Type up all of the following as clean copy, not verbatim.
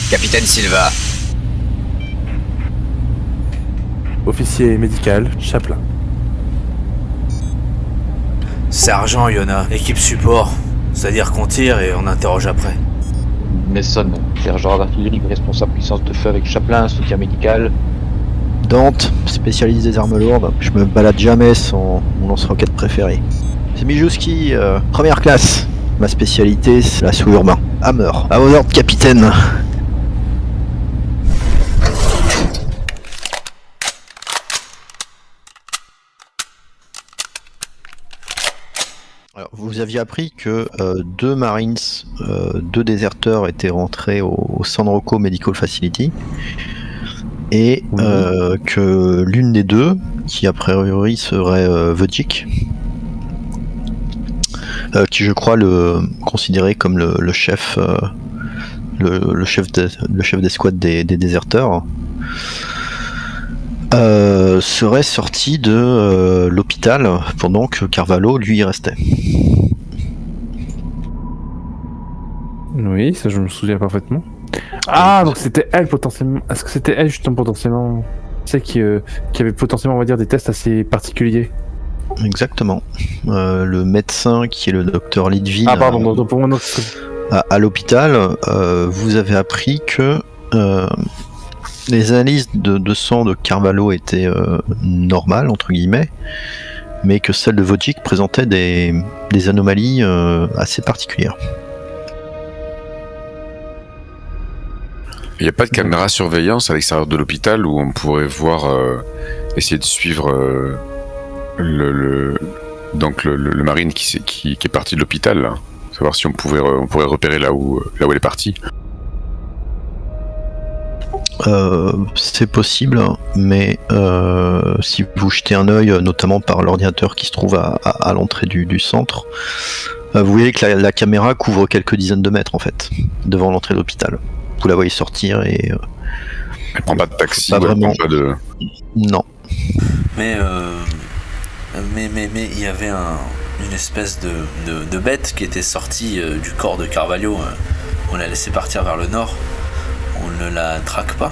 Capitaine Silva. Officier médical, Chaplin. Sergent Yona, équipe support. C'est-à-dire qu'on tire et on interroge après. Mason, sergent d'artillerie, responsable puissance de feu avec Chaplin, soutien médical. Dante, spécialiste des armes lourdes. Je me balade jamais sans mon lance-roquette préféré. C'est Mijouski, première classe. Ma spécialité, c'est l'assaut urbain. Hammer. À vos ordres, capitaine. Alors, vous aviez appris que deux Marines, deux déserteurs étaient rentrés au San Rocco Medical Facility et que l'une des deux, qui a priori serait Vodjik, qui je crois le considérait comme le chef, le chef d'escouade des déserteurs, serait sorti de l'hôpital pendant que Carvalho lui y restait. Oui, ça je me souviens parfaitement. Ah, donc c'était elle potentiellement. Est-ce que c'était elle justement potentiellement, tu sais, qui avait potentiellement, on va dire, des tests assez particuliers? Exactement. Le médecin qui est le docteur Lidvin. Ah pardon, donc pour moi non. À l'hôpital, vous avez appris que les analyses de sang de Carvalho étaient normales, entre guillemets, mais que celles de Vodjik présentaient des anomalies assez particulières. Il n'y a pas de caméra surveillance à l'extérieur de l'hôpital où on pourrait voir, essayer de suivre le marine qui est parti de l'hôpital, là. Savoir si on pourrait repérer là où elle est partie. C'est possible, mais si vous jetez un œil, notamment par l'ordinateur qui se trouve à l'entrée du centre, vous voyez que la caméra couvre quelques dizaines de mètres en fait, devant l'entrée de l'hôpital. Vous la voyez sortir et... Elle prend pas de taxi, pas vraiment. Pas de... Non. Mais il y avait une espèce de bête qui était sortie du corps de Carvalho. On l'a laissé partir vers le nord. On ne la traque pas.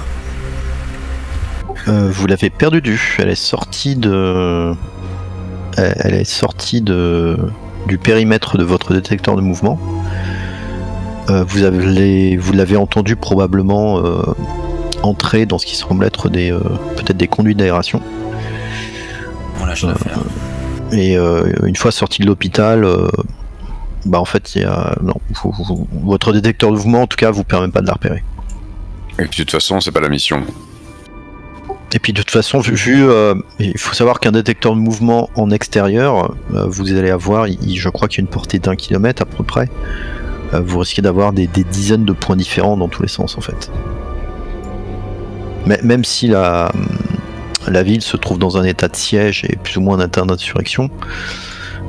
Vous l'avez perdue de vue. Elle est sortie du périmètre de votre détecteur de mouvement. Vous l'avez entendu probablement entrer dans ce qui semble être peut-être des conduits d'aération. On lâche l'affaire. Et une fois sorti de l'hôpital, en fait, votre détecteur de mouvement, en tout cas, vous permet pas de la repérer. Et puis de toute façon, c'est pas la mission. Et puis de toute façon, il faut savoir qu'un détecteur de mouvement en extérieur, vous allez avoir, je crois qu'il y a une portée d'1 kilomètre à peu près. Vous risquez d'avoir des dizaines de points différents dans tous les sens en fait. Mais même si la ville se trouve dans un état de siège et plus ou moins un état d'insurrection,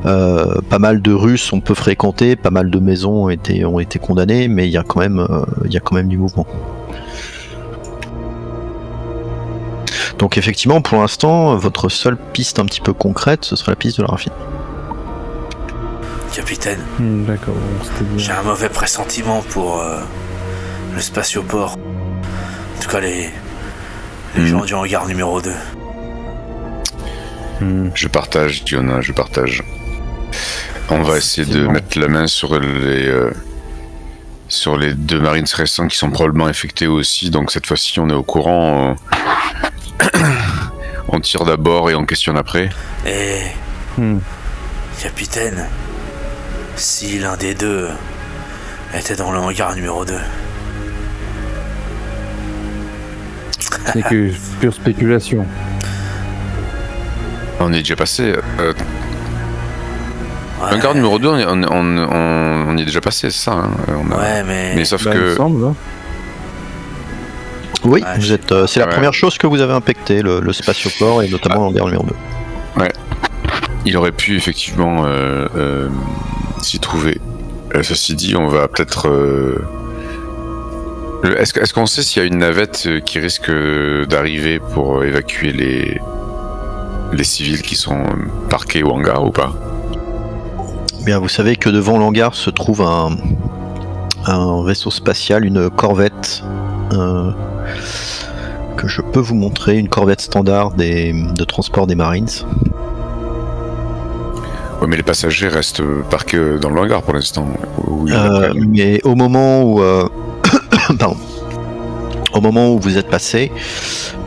pas mal de Russes on peut fréquenter, pas mal de maisons ont été condamnées, mais il y a quand même du mouvement. Donc effectivement, pour l'instant, votre seule piste un petit peu concrète, ce serait la piste de la raffinerie. Capitaine, D'accord, c'était bien. j'ai un mauvais pressentiment pour le spatioport. En tout cas, les gens du hangar numéro 2. Je partage, Diona, je partage. On va essayer de mettre la main sur les deux Marines restants qui sont probablement infectés aussi, donc cette fois-ci on est au courant. On tire d'abord et on questionne après. Et Capitaine, si l'un des deux était dans le hangar numéro 2. C'est que pure spéculation. On est déjà passé. Ouais. Hangar numéro 2, on y est déjà passé, c'est ça hein. Ouais, mais sauf Bah, il me que. semble, hein. Oui, Ouais, vous êtes. C'est la Ouais. première chose que vous avez inspecté, le spatioport et notamment l'hangar numéro 2. Il aurait pu effectivement s'y trouver. Ceci dit, on va peut-être. Est-ce qu'on sait s'il y a une navette qui risque d'arriver pour évacuer les civils qui sont parqués au hangar ou pas? Bien, vous savez que devant l'hangar se trouve un vaisseau spatial, une corvette que je peux vous montrer, une corvette standard de transport des Marines. Ouais, mais les passagers restent parqués dans le hangar pour l'instant. Où ils Mais au moment où pardon. Au moment où vous êtes passé,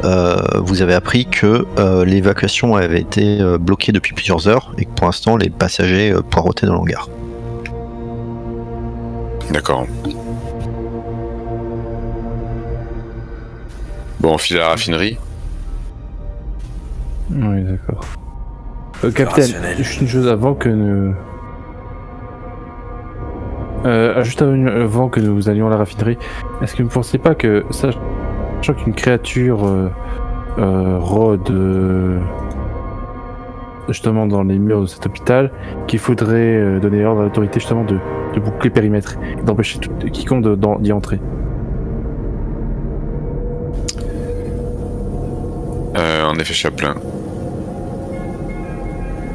vous avez appris que l'évacuation avait été bloquée depuis plusieurs heures et que pour l'instant les passagers poireautaient dans l'hangar. D'accord. Bon, on file à la raffinerie. Oui, d'accord. Capitaine, Rationnel. juste une chose avant que nous... avant que nous allions à la raffinerie, est-ce que vous ne pensez pas que, sachant qu'une créature rôde justement dans les murs de cet hôpital, qu'il faudrait donner ordre à l'autorité justement de boucler le périmètre et d'empêcher quiconque d'y entrer? En effet, Chaplin.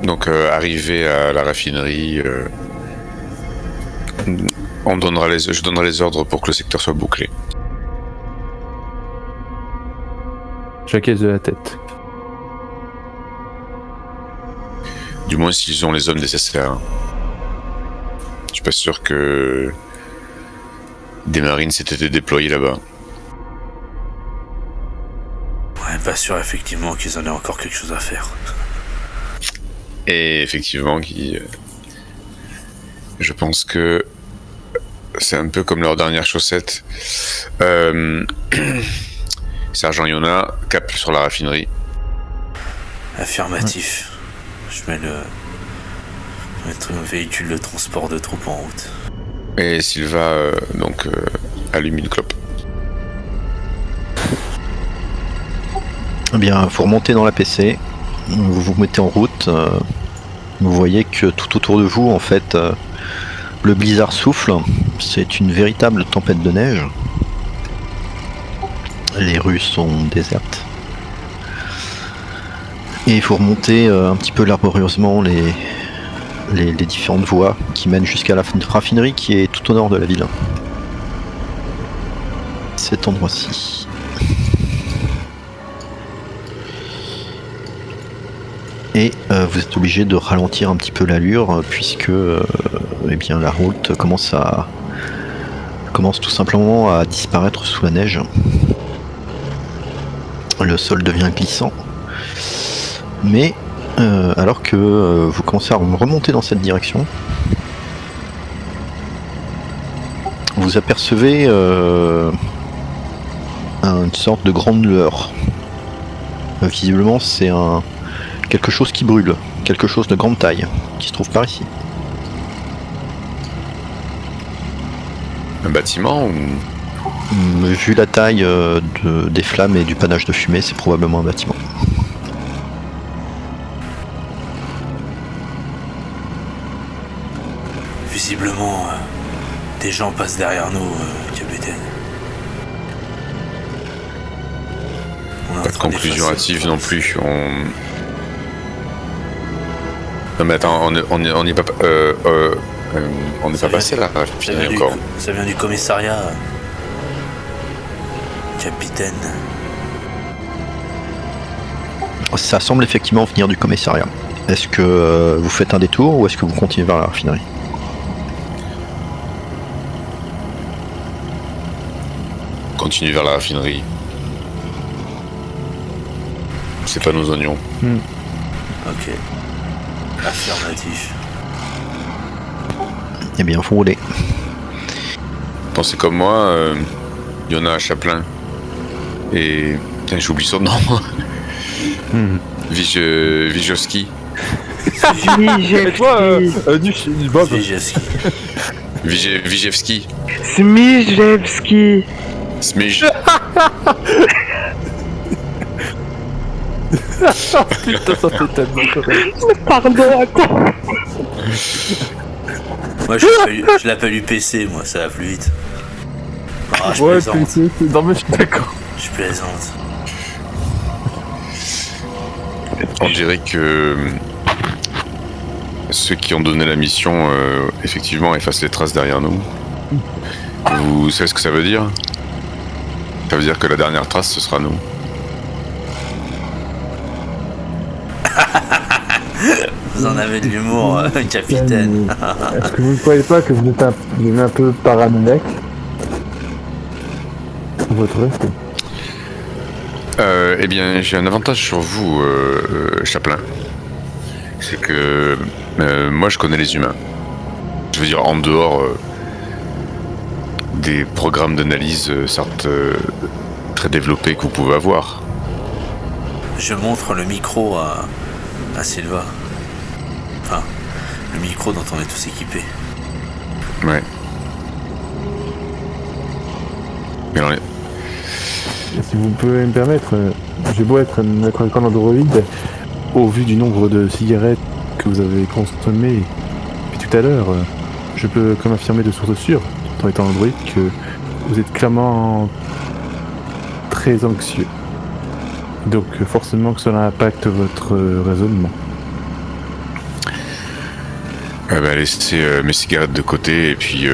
Donc, arrivé à la raffinerie, je donnerai les ordres pour que le secteur soit bouclé. J'acquiesce de la tête. Du moins, s'ils ont les hommes nécessaires. Je suis pas sûr que des marines s'étaient déployés là-bas. ouais, pas sûr effectivement qu'ils en aient encore quelque chose à faire. Et effectivement, je pense que c'est un peu comme leur dernière chaussette. Sergent Yona, cap sur la raffinerie. Affirmatif. Je mets mettre un véhicule de transport de troupes en route. Et Sylva, allume une clope. Eh bien, vous remontez dans la PC, vous vous mettez en route, vous voyez que tout autour de vous, en fait, le blizzard souffle, c'est une véritable tempête de neige. Les rues sont désertes. Et vous remontez un petit peu laborieusement les différentes voies qui mènent jusqu'à la raffinerie qui est tout au nord de la ville. Cet endroit-ci. Et vous êtes obligé de ralentir un petit peu l'allure puisque eh bien, la route commence tout simplement à disparaître sous la neige. Le sol devient glissant. Mais alors que vous commencez à remonter dans cette direction, vous apercevez une sorte de grande lueur. Visiblement, c'est quelque chose qui brûle, quelque chose de grande taille, qui se trouve par ici. Un bâtiment ou... Vu la taille des flammes et du panache de fumée, c'est probablement un bâtiment. Visiblement, des gens passent derrière nous, capitaine. On est en Pas de train conclusion d'effacer hâtive le non trace. plus. Non mais attends, on n'est pas... on n'est pas passé là, Ça raffinerie vient, encore. ça vient du commissariat. Capitaine. Ça semble effectivement venir du commissariat. Est-ce que vous faites un détour ou est-ce que vous continuez vers la raffinerie? Continue vers la raffinerie. C'est pas nos oignons. Ok. Affirmatif. Eh bien, vous roulez. Pensez comme moi, il y en a à Chaplin. Et. Putain, j'oublie son nom. Vijovski. Et toi, Bob, Vijevski. Vijevski. Smijevski. Smij. putain, ça fait tellement correct. Pardon, à quoi? Moi, je l'appelle UPC, moi, ça va plus vite. Ah, je Ouais, plaisante. non mais je suis d'accord. Je plaisante. On dirait que ceux qui ont donné la mission, effectivement, effacent les traces derrière nous. Vous savez ce que ça veut dire? Ça veut dire que la dernière trace, ce sera nous. Mm. Vous en avez de l'humour, capitaine. Est-ce que vous ne croyez pas que vous êtes un peu paranoïaque? Votre reste. Eh bien, j'ai un avantage sur vous, Chaplin. C'est que moi, je connais les humains. Je veux dire, en dehors des programmes d'analyse, certes très développés que vous pouvez avoir. Je montre le micro à Silva. Enfin, le micro dont on est tous équipés. Ouais. Mais alors, Si vous pouvez me permettre, j'ai beau être un écran Android, au vu du nombre de cigarettes que vous avez consommées depuis tout à l'heure, je peux comme affirmer de source sûre, tout en étant Android, que vous êtes clairement très anxieux. Donc forcément que cela impacte votre raisonnement. laissez mes cigarettes de côté et puis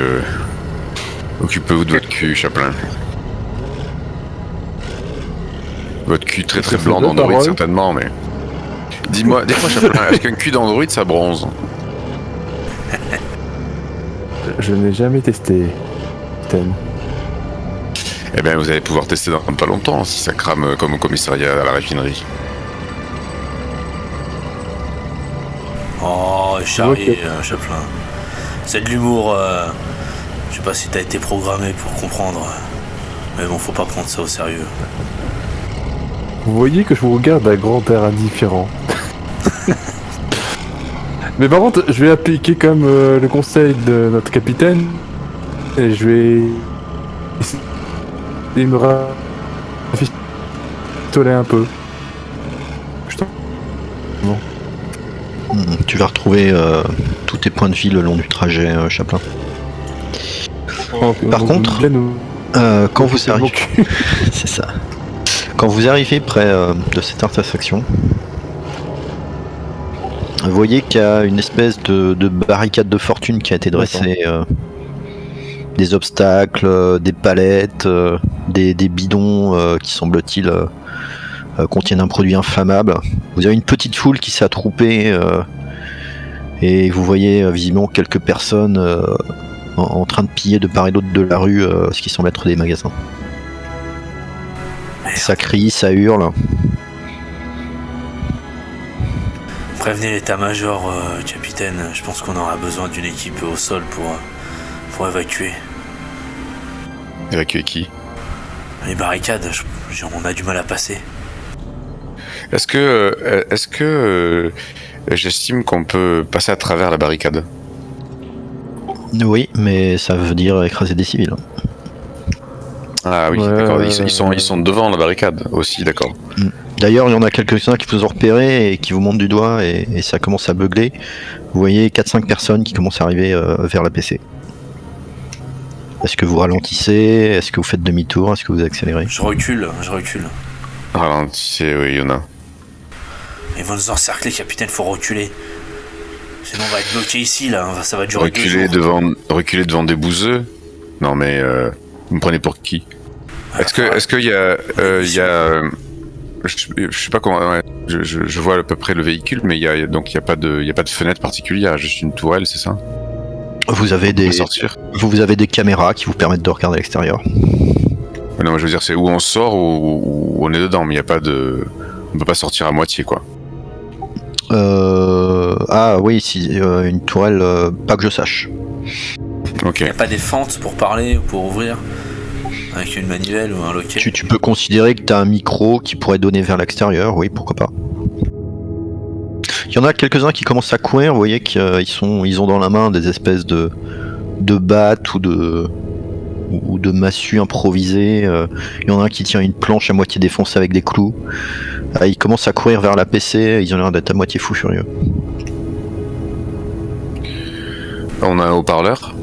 occupez-vous de votre cul, Chaplin. Votre cul très très blanc d'android certainement, mais... Dis-moi Chaplin, est-ce qu'un cul d'android ça bronze? Je n'ai jamais testé, Ten. Eh bien, vous allez pouvoir tester dans pas longtemps si ça crame comme au commissariat à la raffinerie. Oh, charrier, Chaplin. C'est de l'humour. Je sais pas si t'as été programmé pour comprendre. Mais bon, faut pas prendre ça au sérieux. Vous voyez que je vous regarde d'un grand air indifférent. Mais par contre, je vais appliquer comme le conseil de notre capitaine. Et je vais essayer de me rafistoler un peu. Putain. Non. Tu vas retrouver tous tes points de vie le long du trajet, Chaplin. Par contre, quand vous arrivez... C'est ça. Quand vous arrivez près de cette intersection, vous voyez qu'il y a une espèce de barricade de fortune qui a été dressée. Des obstacles, des palettes, des bidons qui semble-t-il contiennent un produit inflammable. Vous avez une petite foule qui s'est attroupée et vous voyez visiblement quelques personnes en train de piller de part et d'autre de la rue ce qui semble être des magasins. Ça crie, ça hurle. Prévenez l'état-major, capitaine. Je pense qu'on aura besoin d'une équipe au sol pour évacuer. Évacuer qui? Les barricades, on a du mal à passer. Est-ce que j'estime qu'on peut passer à travers la barricade? Oui, mais ça veut dire écraser des civils. Ah oui, d'accord. Ils sont devant la barricade aussi, d'accord. D'ailleurs, il y en a quelques-uns qui vous ont repéré et qui vous montrent du doigt et ça commence à beugler. Vous voyez 4-5 personnes qui commencent à arriver vers la PC. Est-ce que vous ralentissez? Est-ce que vous faites demi-tour? Est-ce que vous accélérez? Je recule. Ralentissez, oui, il y en a. Ils vont nous encercler, capitaine, faut reculer. Sinon on va être bloqué ici, là, ça va durer 2 jours. Reculer devant des bouseux? Non mais, vous me prenez pour qui? Est-ce qu'il y a... je sais pas comment... Ouais, je vois à peu près le véhicule, mais il y a pas de fenêtre particulière, juste une tourelle, c'est ça? Vous avez des caméras qui vous permettent de regarder à l'extérieur. Non, je veux dire, c'est où on sort ou on est dedans, mais il y a pas de... On peut pas sortir à moitié, quoi. Ah oui, une tourelle, pas que je sache. Ok. Il n'y a pas des fentes pour parler ou pour ouvrir avec une manivelle ou un loquet. Tu peux considérer que tu as un micro qui pourrait donner vers l'extérieur, oui, pourquoi pas. Il y en a quelques-uns qui commencent à courir, vous voyez qu'ils ont dans la main des espèces de battes ou de massues improvisées. Il y en a un qui tient une planche à moitié défoncée avec des clous. Ils commencent à courir vers la PC, ils ont l'air d'être à moitié fous furieux. On a un haut-parleur.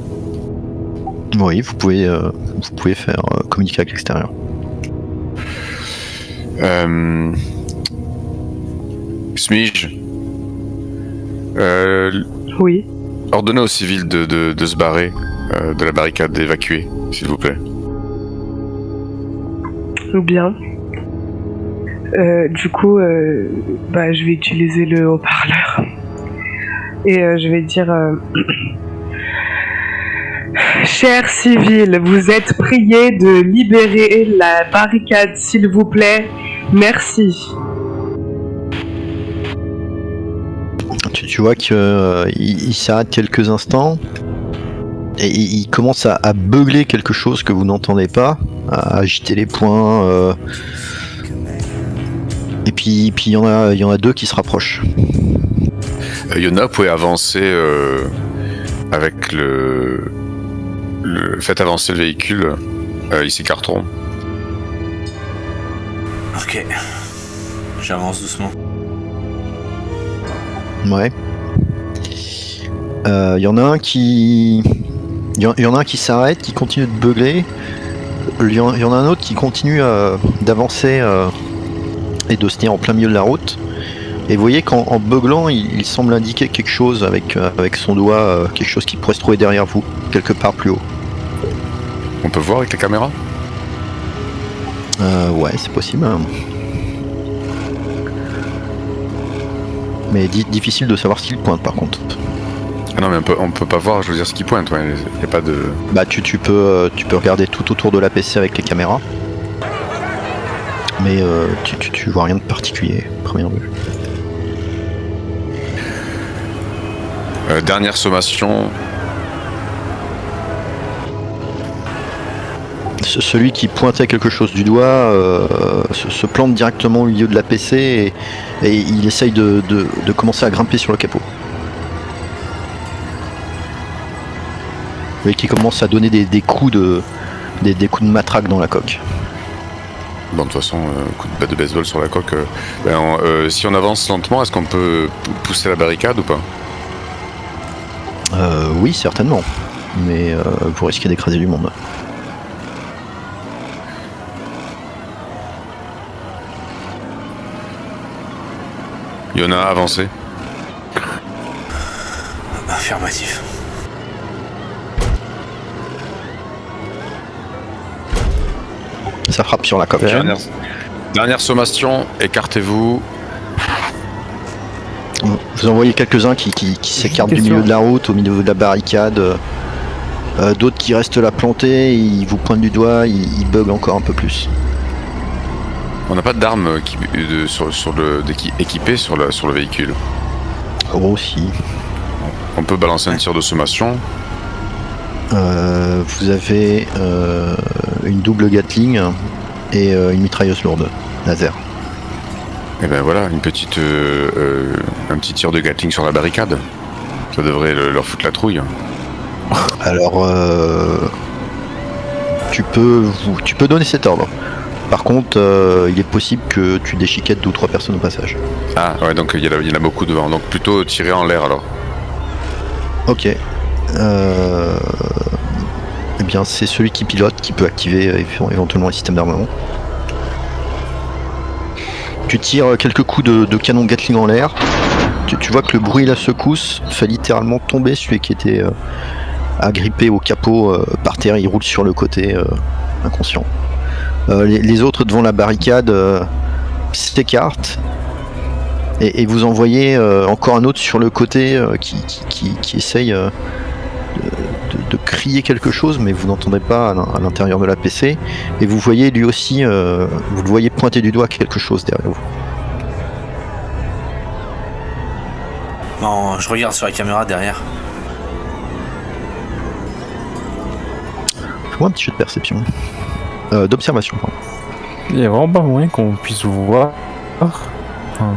Oui, vous pouvez faire communiquer avec l'extérieur. Smige. Oui. Ordonnez aux civils de se barrer de la barricade, d'évacuer, s'il vous plaît. Ou bien. Du coup, je vais utiliser le haut-parleur. Et je vais dire... Chers civils, vous êtes priés de libérer la barricade, s'il vous plaît. Merci. Tu vois qu'il s'arrête quelques instants et il commence à beugler quelque chose que vous n'entendez pas, à agiter les poings. Et puis il y en a deux qui se rapprochent. Yona, vous pouvez avancer avec le... Faites avancer le véhicule, ils s'écarteront. Ok. J'avance doucement. Ouais. Il y en a un qui s'arrête, qui continue de beugler. Il y en a un autre qui continue d'avancer et de se tenir en plein milieu de la route. Et vous voyez qu'en beuglant, il semble indiquer quelque chose avec son doigt, quelque chose qui pourrait se trouver derrière vous, quelque part plus haut. On peut voir avec la caméra ? Ouais, c'est possible. Hein. Mais difficile de savoir ce qu'il pointe par contre. Ah non, mais on peut pas voir, je veux dire, ce qui pointe, ouais. Y a pas de... Bah tu peux regarder tout autour de la PC avec les caméras. Mais tu vois rien de particulier, première vue. Dernière sommation. Celui qui pointait quelque chose du doigt se plante directement au milieu de la PC et il essaye de commencer à grimper sur le capot. Vous voyez qu'il commence à donner des coups de matraque dans la coque. Bon, de toute façon, coup de batte de baseball sur la coque. Si on avance lentement, est-ce qu'on peut pousser la barricade ou pas ? Oui, certainement. Mais vous risquez d'écraser du monde. Yona, avancez. Affirmatif. Ça frappe sur la coque. Dernière sommation, écartez-vous. Vous en voyez quelques-uns qui s'écartent du milieu de la route, au milieu de la barricade. D'autres qui restent là plantés, ils vous pointent du doigt, ils buglent encore un peu plus. On n'a pas d'armes équipées sur le véhicule. Oh si. On peut balancer un tir de sommation. Vous avez une double Gatling et une mitrailleuse lourde, laser. Et ben voilà, un petit tir de Gatling sur la barricade. Ça devrait leur foutre la trouille. Alors, tu peux donner cet ordre. Par contre, il est possible que tu déchiquettes 2 ou 3 personnes au passage. Ah ouais, donc il y en a beaucoup devant. Donc plutôt tirer en l'air alors. Ok. Eh bien, c'est celui qui pilote qui peut activer éventuellement les systèmes d'armement. Tu tires quelques coups de canon Gatling en l'air. Tu vois que le bruit de la secousse fait littéralement tomber celui qui était agrippé au capot par terre. Il roule sur le côté inconscient. Les autres devant la barricade s'écartent et vous en voyez encore un autre sur le côté qui essaye de crier quelque chose, mais vous n'entendez pas à l'intérieur de la PC, et vous voyez lui aussi, vous le voyez pointer du doigt quelque chose derrière vous. Non, je regarde sur la caméra derrière. Fais-moi un petit jeu de perception. D'observation, pardon. Il y a vraiment pas moyen qu'on puisse vous voir. Enfin,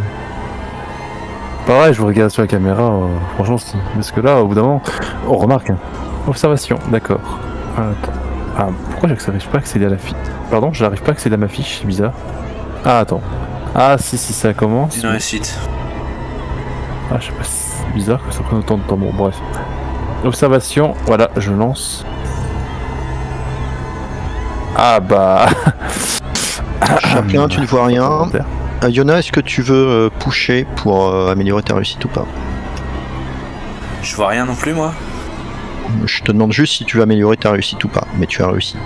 pareil, je vous regarde sur la caméra, franchement, parce que là, au bout d'un moment, on remarque. Hein. Observation, d'accord. Attends. Ah, pourquoi j'arrive pas à accéder à la fiche? Pardon, j'arrive pas à accéder à ma fiche, c'est bizarre. Ah, attends. Ah, si, ça commence. Dis dans la suite. Ah, je sais pas, c'est bizarre que ça prenne autant de temps. Bon, bref. Observation, voilà, je lance. Ah bah. Chaplin, tu ne vois rien. Yona, est-ce que tu veux pusher pour améliorer ta réussite ou pas? Je vois rien non plus, moi. Je te demande juste si tu veux améliorer ta réussite ou pas, mais tu as réussi.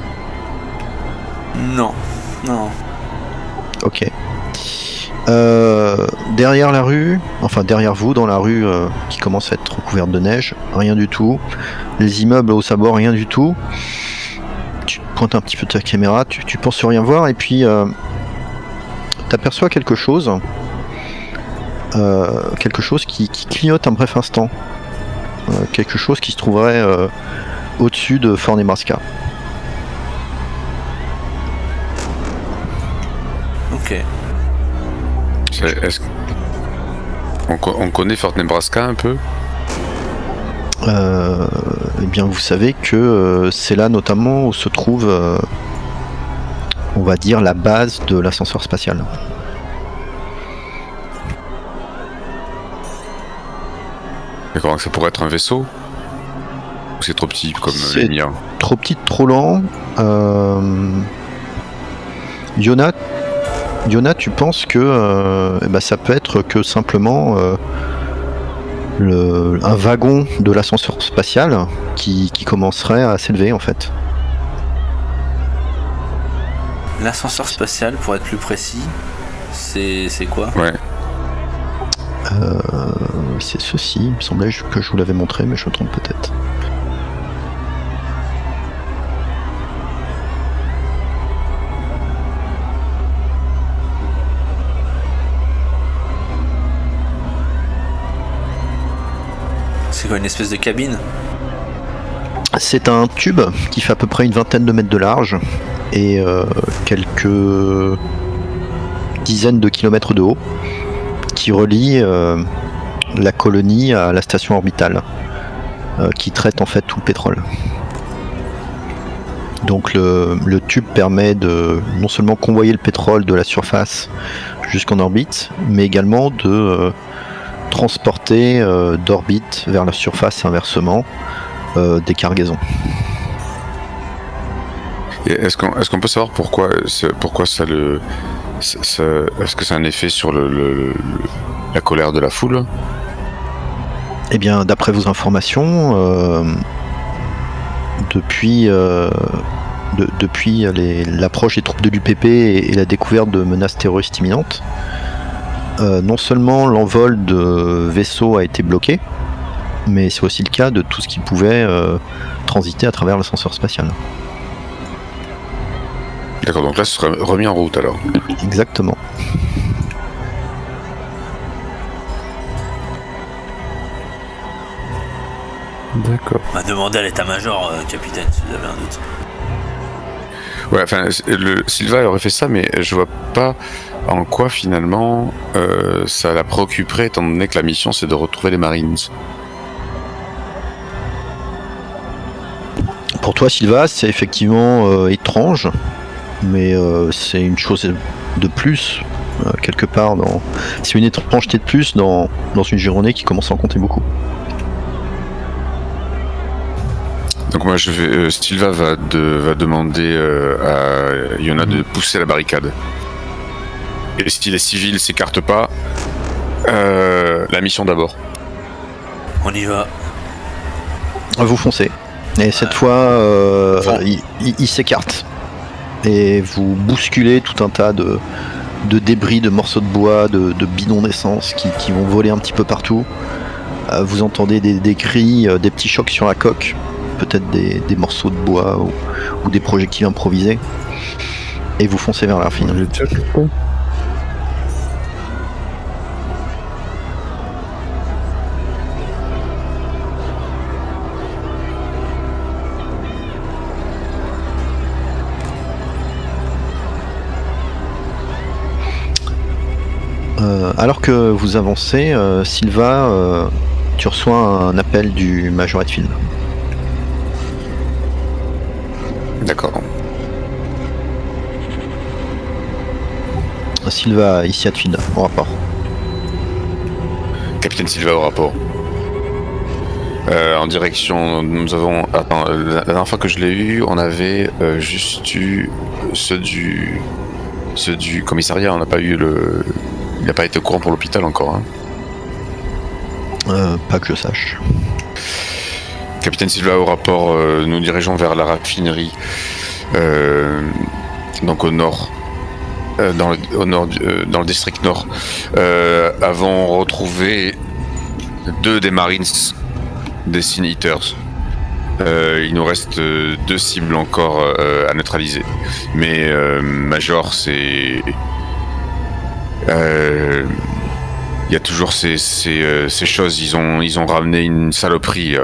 Non. Ok. Derrière la rue, enfin derrière vous, dans la rue qui commence à être recouverte de neige, rien du tout. Les immeubles au sabord, rien du tout. Tu pointes un petit peu ta caméra, tu penses rien voir, et puis t'aperçois quelque chose qui clignote un bref instant. Quelque chose qui se trouverait au-dessus de Fort Nebraska. Ok. On connaît Fort Nebraska un peu? Eh bien, vous savez que c'est là notamment où se trouve, on va dire, la base de l'ascenseur spatial. D'accord, donc ça pourrait être un vaisseau? Ou c'est trop petit comme C'est les miens? trop petit, trop lent. Yona, tu penses que ça peut être que simplement un wagon de l'ascenseur spatial qui commencerait à s'élever en fait. L'ascenseur spatial, pour être plus précis, c'est quoi? Ouais. C'est ceci, il me semblait que je vous l'avais montré, mais je me trompe peut-être. C'est quoi, une espèce de cabine? C'est un tube qui fait à peu près une vingtaine de mètres de large et quelques dizaines de kilomètres de haut, qui relie la colonie à la station orbitale, qui traite en fait tout le pétrole. Donc le tube permet de non seulement convoyer le pétrole de la surface jusqu'en orbite, mais également de transporter d'orbite vers la surface et inversement des cargaisons. Et est-ce qu'on peut savoir pourquoi ça le... Est-ce que c'est un effet sur la colère de la foule? Eh bien, d'après vos informations, depuis l'approche des troupes de l'UPP et la découverte de menaces terroristes imminentes, non seulement l'envol de vaisseaux a été bloqué, mais c'est aussi le cas de tout ce qui pouvait transiter à travers l'ascenseur spatial. D'accord, donc là ce serait remis en route alors. Exactement. D'accord. On va demander à l'état-major, capitaine, si vous avez un doute. Ouais, enfin, Silva aurait fait ça, mais je vois pas en quoi finalement ça la préoccuperait, étant donné que la mission c'est de retrouver les Marines. Pour toi, Silva, c'est effectivement étrange, mais c'est une chose de plus, quelque part. C'est une étrangeté de plus dans une journée qui commence à en compter beaucoup. Donc moi je vais, Silva va demander à Yona de pousser la barricade. Et si les civils s'écartent pas, la mission d'abord. On y va. Vous foncez. Et cette fois, il s'écarte. Et vous bousculez tout un tas de débris, de morceaux de bois, de bidons d'essence qui vont voler un petit peu partout. Vous entendez des cris, des petits chocs sur la coque, peut-être des morceaux de bois ou des projectiles improvisés. Et vous foncez vers la finale. Alors que vous avancez, Sylva, tu reçois un appel du Major Hetfield. D'accord. Sylva, ici Hetfield, au rapport. Capitaine Silva au rapport. En direction, nous avons... Attends, la dernière fois que je l'ai eu, on avait juste eu ceux du commissariat, on n'a pas eu le... Il n'a pas été au courant pour l'hôpital encore. Hein. Pas que je sache. Capitaine Silva au rapport, nous dirigeons vers la raffinerie, donc au nord, dans le district nord. Avons retrouvé 2 des Marines des Sin Eaters. Il nous reste 2 cibles encore à neutraliser. Mais Major, c'est... Il y a toujours ces choses. Ils ont ramené une saloperie.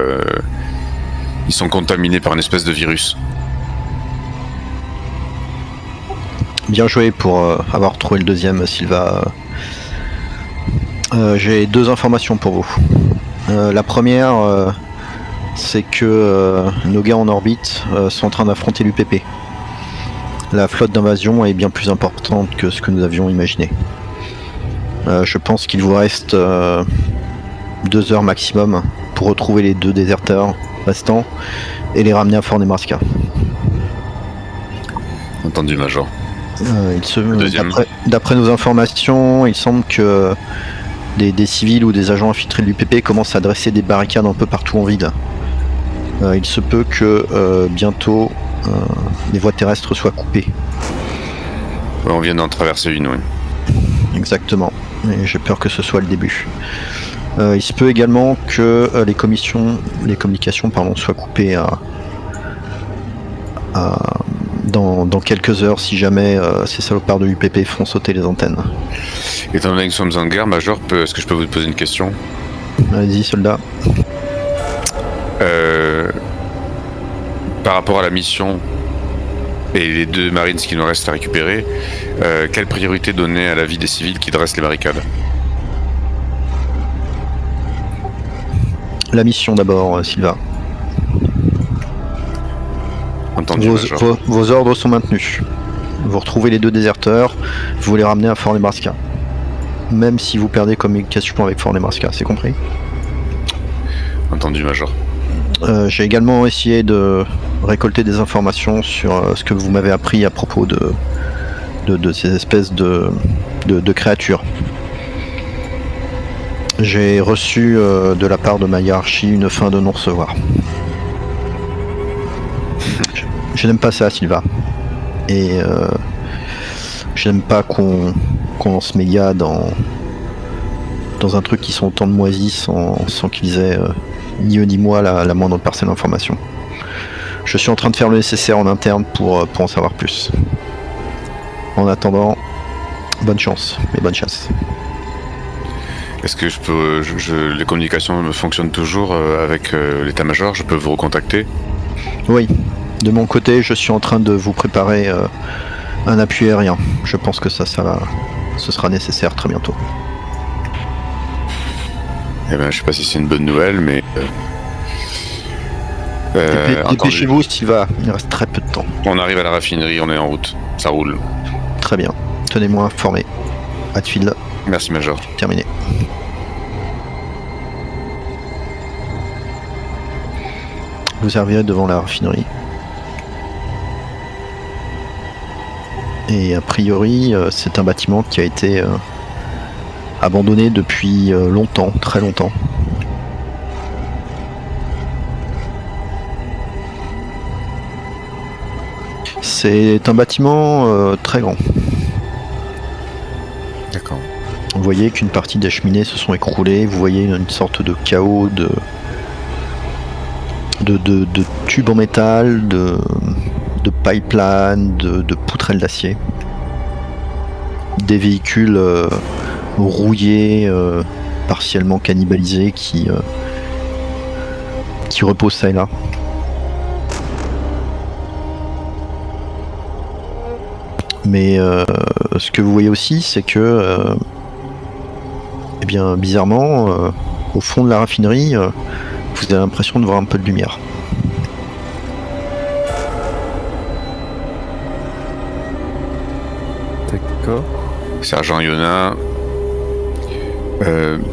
Ils sont contaminés par une espèce de virus. Bien joué pour avoir trouvé le deuxième, Sylva. J'ai 2 informations pour vous. La première, c'est que nos gars en orbite sont en train d'affronter l'UPP. La flotte d'invasion est bien plus importante que ce que nous avions imaginé. Je pense qu'il vous reste 2 heures maximum pour retrouver les 2 déserteurs restants et les ramener à Fort Nebraska. Entendu, Major. Deuxième. D'après nos informations, il semble que des civils ou des agents infiltrés de l'UPP commencent à dresser des barricades un peu partout en ville. Il se peut que bientôt les voies terrestres soient coupées. Ouais, on vient d'en traverser une, oui. Exactement, et j'ai peur que ce soit le début. Il se peut également que les communications soient coupées dans quelques heures si jamais ces salopards de l'UPP font sauter les antennes. Étant donné que nous sommes en guerre, Major, est-ce que je peux vous poser une question? Allez-y, soldat. Par rapport à la mission et les 2 Marines qui nous restent à récupérer, quelle priorité donner à la vie des civils qui dressent les barricades? La mission d'abord, Sylva. Entendu, Major. Vos ordres sont maintenus. Vous retrouvez les 2 déserteurs, vous les ramenez à Fort Nebraska. Même si vous perdez communication avec Fort Nebraska, c'est compris? Entendu, Major. J'ai également essayé de récolter des informations sur ce que vous m'avez appris à propos de ces espèces de créatures. J'ai reçu de la part de ma hiérarchie une fin de non-recevoir. Je n'aime pas ça, Sylva. Et je n'aime pas qu'on lance mes gars dans un truc qui sont autant de moisis sans qu'ils aient ni eux ni moi la moindre parcelle d'information. Je suis en train de faire le nécessaire en interne pour en savoir plus. En attendant, bonne chance et bonne chasse. Est-ce que je peux, les communications me fonctionnent toujours avec l'état-major? Je peux vous recontacter? Oui, de mon côté, je suis en train de vous préparer un appui aérien. Je pense que ce sera nécessaire très bientôt. Eh ben, je sais pas si c'est une bonne nouvelle, mais... Dépêchez-vous, Sylva, il reste très peu de temps. On arrive à la raffinerie, on est en route. Ça roule. Très bien, tenez-moi informé. Hatfield. Merci, Major. Terminé. Vous arriverez devant la raffinerie. Et a priori, c'est un bâtiment qui a été abandonné depuis longtemps, très longtemps. C'est un bâtiment très grand. D'accord. Vous voyez qu'une partie des cheminées se sont écroulées, vous voyez une sorte de chaos de tubes en métal, de pipeline, de poutrelles d'acier. Des véhicules rouillés, partiellement cannibalisés qui reposent ça et là. Mais ce que vous voyez aussi, c'est que Eh bien, bizarrement, au fond de la raffinerie, vous avez l'impression de voir un peu de lumière. D'accord. Sergent Yona,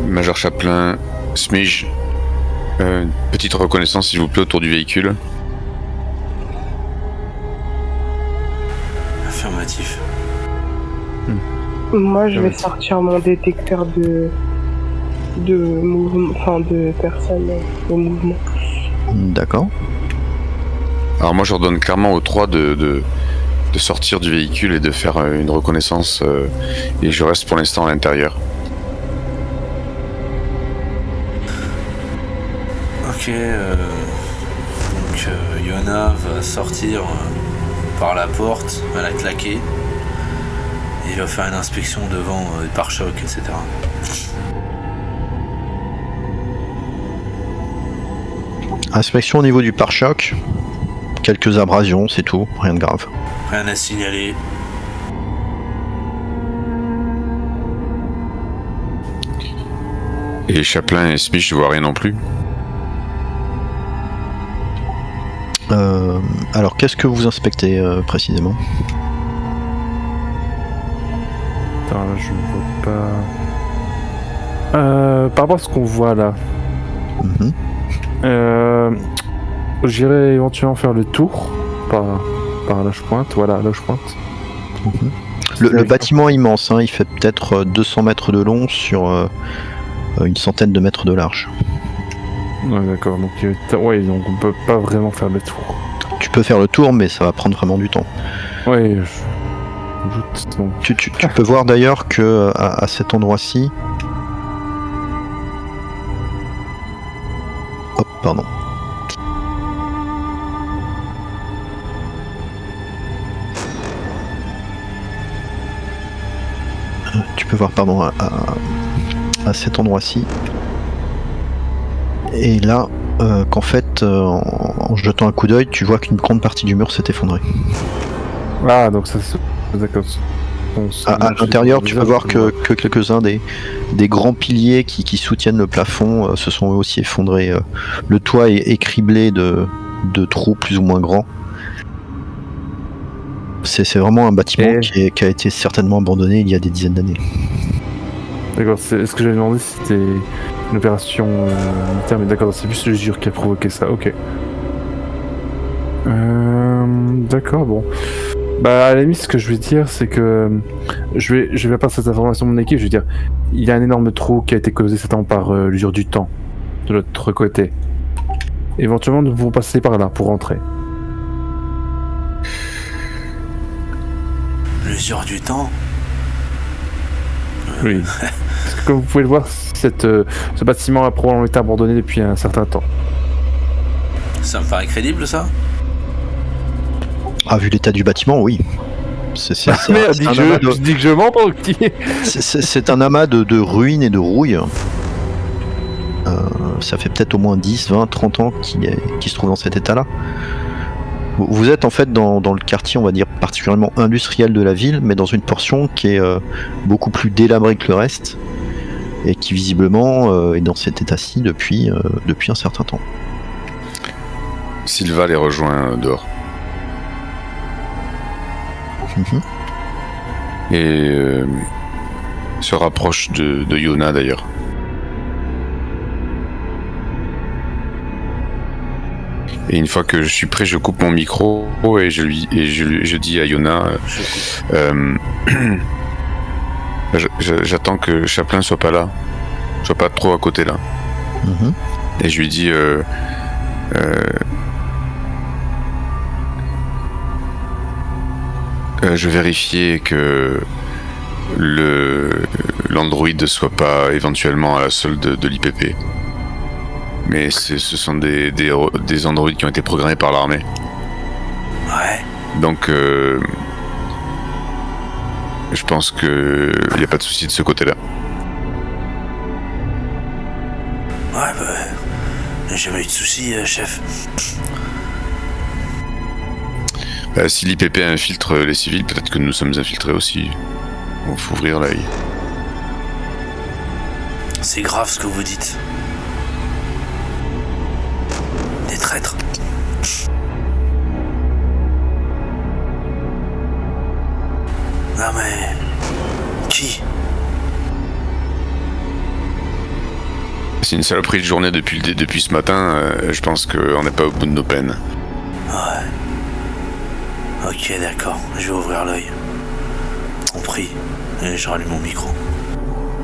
Major Chaplin, Smige, petite reconnaissance s'il vous plaît autour du véhicule. Affirmatif. Moi, je vais sortir mon détecteur de mouvement, enfin de personnes au mouvement. D'accord. Alors moi je redonne clairement aux trois de sortir du véhicule et de faire une reconnaissance et je reste pour l'instant à l'intérieur. Ok, donc Yona va sortir par la porte, va la claquer, et il va faire une inspection devant les pare-chocs, etc. Inspection au niveau du pare-choc. Quelques abrasions, c'est tout, rien de grave. Rien à signaler. Et Chaplin et Smith je vois rien non plus. Alors, qu'est-ce que vous inspectez précisément? Attends, là, je vois pas. Par rapport à ce qu'on voit là, Mhm. j'irai éventuellement faire le tour par Loge-Pointe. Voilà, Loge-Pointe. Mhm. Le bâtiment est immense, hein, il fait peut-être 200 mètres de long sur une centaine de mètres de large. Ouais, d'accord. Donc, donc on peut pas vraiment faire le tour. Tu peux faire le tour, mais ça va prendre vraiment du temps. Ouais, je doute. Donc, Tu peux voir d'ailleurs que à cet endroit-ci... Hop, pardon. Tu peux voir, pardon, à cet endroit-ci. Et là, qu'en fait, en jetant un coup d'œil, tu vois qu'une grande partie du mur s'est effondrée. ah, donc ça se. D'accord. À l'intérieur, tu peux voir que quelques-uns des grands piliers qui soutiennent le plafond se sont eux aussi effondrés. Le toit est criblé de trous plus ou moins grands. C'est vraiment un bâtiment qui a été certainement abandonné il y a des dizaines d'années. D'accord, ce que j'avais demandé, c'était une opération militaire, mais d'accord, c'est juste l'usure qui a provoqué ça, ok. D'accord, bon. Bah, à la limite, ce que je vais dire, c'est que je vais passer cette information à mon équipe. Je vais dire, il y a un énorme trou qui a été causé certainement par l'usure du temps de l'autre côté. Éventuellement, nous pouvons passer par là pour rentrer. L'usure du temps. Oui. Parce que comme vous pouvez le voir, ce bâtiment a probablement été abandonné depuis un certain temps. Ça me paraît crédible, ça? Ah, vu l'état du bâtiment, oui. C'est Merde, je dis que je mens pas au petit. C'est un amas de ruines et de rouille. Ça fait peut-être au moins 10, 20, 30 ans qu'il se trouve dans cet état-là. Vous êtes en fait dans le quartier, on va dire, particulièrement industriel de la ville, mais dans une portion qui est beaucoup plus délabrée que le reste, et qui visiblement est dans cet état-ci depuis un certain temps. Sylva les rejoint dehors. Mhm. Et se rapproche de Yona d'ailleurs. Et une fois que je suis prêt, je coupe mon micro et je dis à Yona, j'attends que Chaplin soit pas là, soit pas trop à côté là. Mhm. Et je lui dis, je vérifiais que l'Android soit pas éventuellement à la solde de l'IPP. Mais ce sont des androïdes qui ont été programmés par l'armée. Ouais. Donc, je pense qu'il n'y a pas de souci de ce côté-là. Ouais, bah. J'ai jamais eu de soucis, chef. Si l'IPP infiltre les civils, peut-être que nous sommes infiltrés aussi. Il faut ouvrir l'œil. C'est grave ce que vous dites. Des traîtres. Non mais... Qui? C'est une saloperie de journée depuis ce matin. Je pense qu'on n'est pas au bout de nos peines. Ouais. Ok, d'accord. Je vais ouvrir l'œil. Compris. Et je rallume mon micro.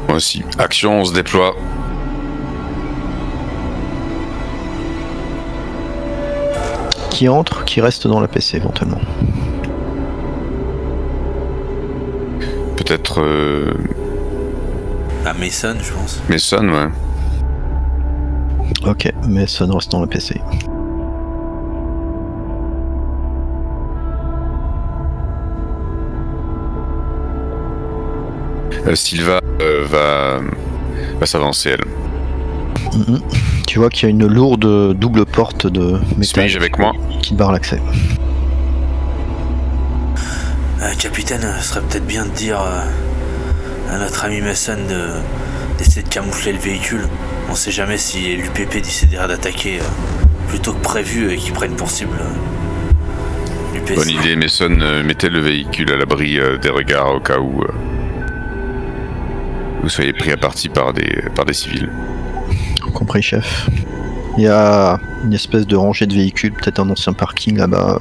Moi aussi. Action, on se déploie. Qui entre, qui reste dans la PC éventuellement. Peut-être Ah, Mason, je pense. Mason, ouais. Ok, mais ça ne reste dans la PC. Sylva va s'avancer, elle. Mhm. Tu vois qu'il y a une lourde double porte de métal Smige avec moi. qui barre l'accès. Capitaine, ce serait peut-être bien de dire à notre ami Mason d'essayer de camoufler le véhicule. On sait jamais si l'UPP décidera d'attaquer plutôt que prévu et qu'ils prennent pour cible l'UPC. Bonne idée, Mason. Mettez le véhicule à l'abri des regards au cas où vous soyez pris à partie par des civils. Compris, chef. Il y a une espèce de rangée de véhicules, peut-être un ancien parking là-bas.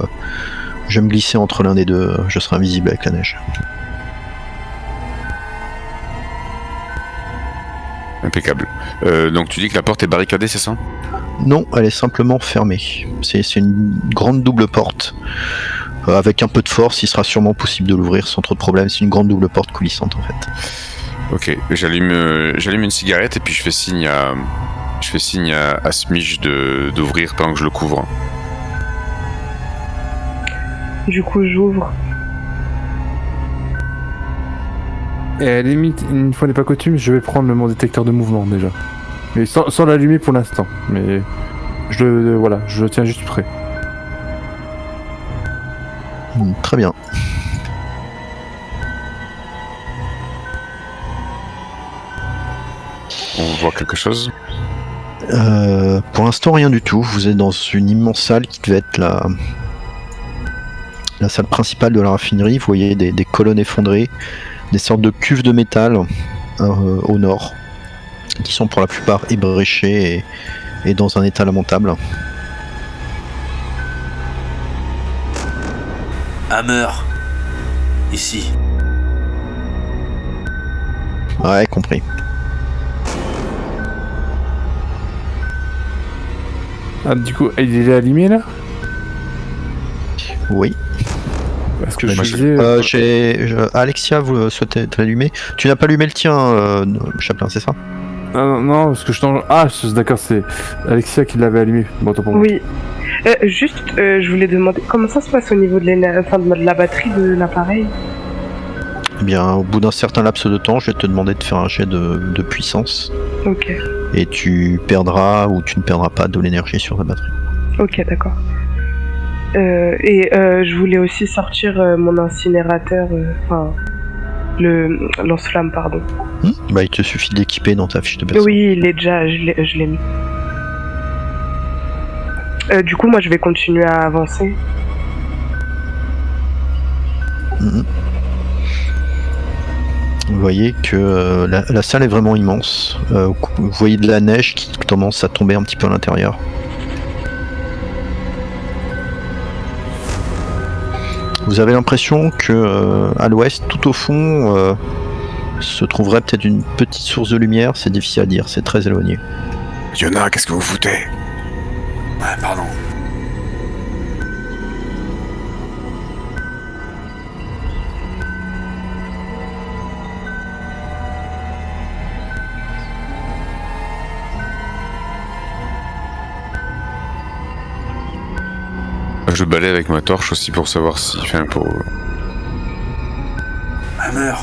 Je vais me glisser entre l'un des deux, je serai invisible avec la neige. Impeccable. Donc tu dis que la porte est barricadée, c'est ça? Non, elle est simplement fermée. C'est une grande double porte. Avec un peu de force, il sera sûrement possible de l'ouvrir sans trop de problème. C'est une grande double porte coulissante en fait. Ok, j'allume une cigarette et puis je fais signe à Smige d'ouvrir pendant que je le couvre. Du coup, j'ouvre. Et à la limite, une fois n'est pas coutume, je vais prendre mon détecteur de mouvement déjà. Mais sans l'allumer pour l'instant. Mais je le tiens juste prêt. Très bien. On voit quelque chose? Pour l'instant, rien du tout. Vous êtes dans une immense salle qui devait être la salle principale de la raffinerie. Vous voyez des colonnes effondrées, des sortes de cuves de métal au nord, qui sont pour la plupart ébréchées et dans un état lamentable. Hammer. Ici. Ouais, compris. Ah, du coup, il est allumé là? Oui. Parce que Moi, je disais... Alexia, vous souhaitez l'allumer? Tu n'as pas allumé le tien, Chaplin, c'est ça? Non, parce que je t'en... Ah, d'accord, c'est Alexia qui l'avait allumé. Bon, tant pour moi. Oui. Je voulais demander comment ça se passe au niveau de la batterie de l'appareil. Eh bien, au bout d'un certain laps de temps, je vais te demander de faire un jet de puissance. Ok. Et tu perdras ou tu ne perdras pas de l'énergie sur ta batterie. Ok, d'accord. Je voulais aussi sortir mon incinérateur, le lance-flamme, pardon. Bah, il te suffit de l'équiper dans ta fiche de perso. Oui, il est déjà, je l'ai mis. Du coup, moi, je vais continuer à avancer. Mhm. Vous voyez que la salle est vraiment immense. Vous voyez de la neige qui commence à tomber un petit peu à l'intérieur. Vous avez l'impression que à l'ouest, tout au fond, se trouverait peut-être une petite source de lumière. C'est difficile à dire, c'est très éloigné. Yona, qu'est-ce que vous foutez? Ouais, pardon. Je balaye avec ma torche aussi pour savoir si... Enfin, pour... Hammer.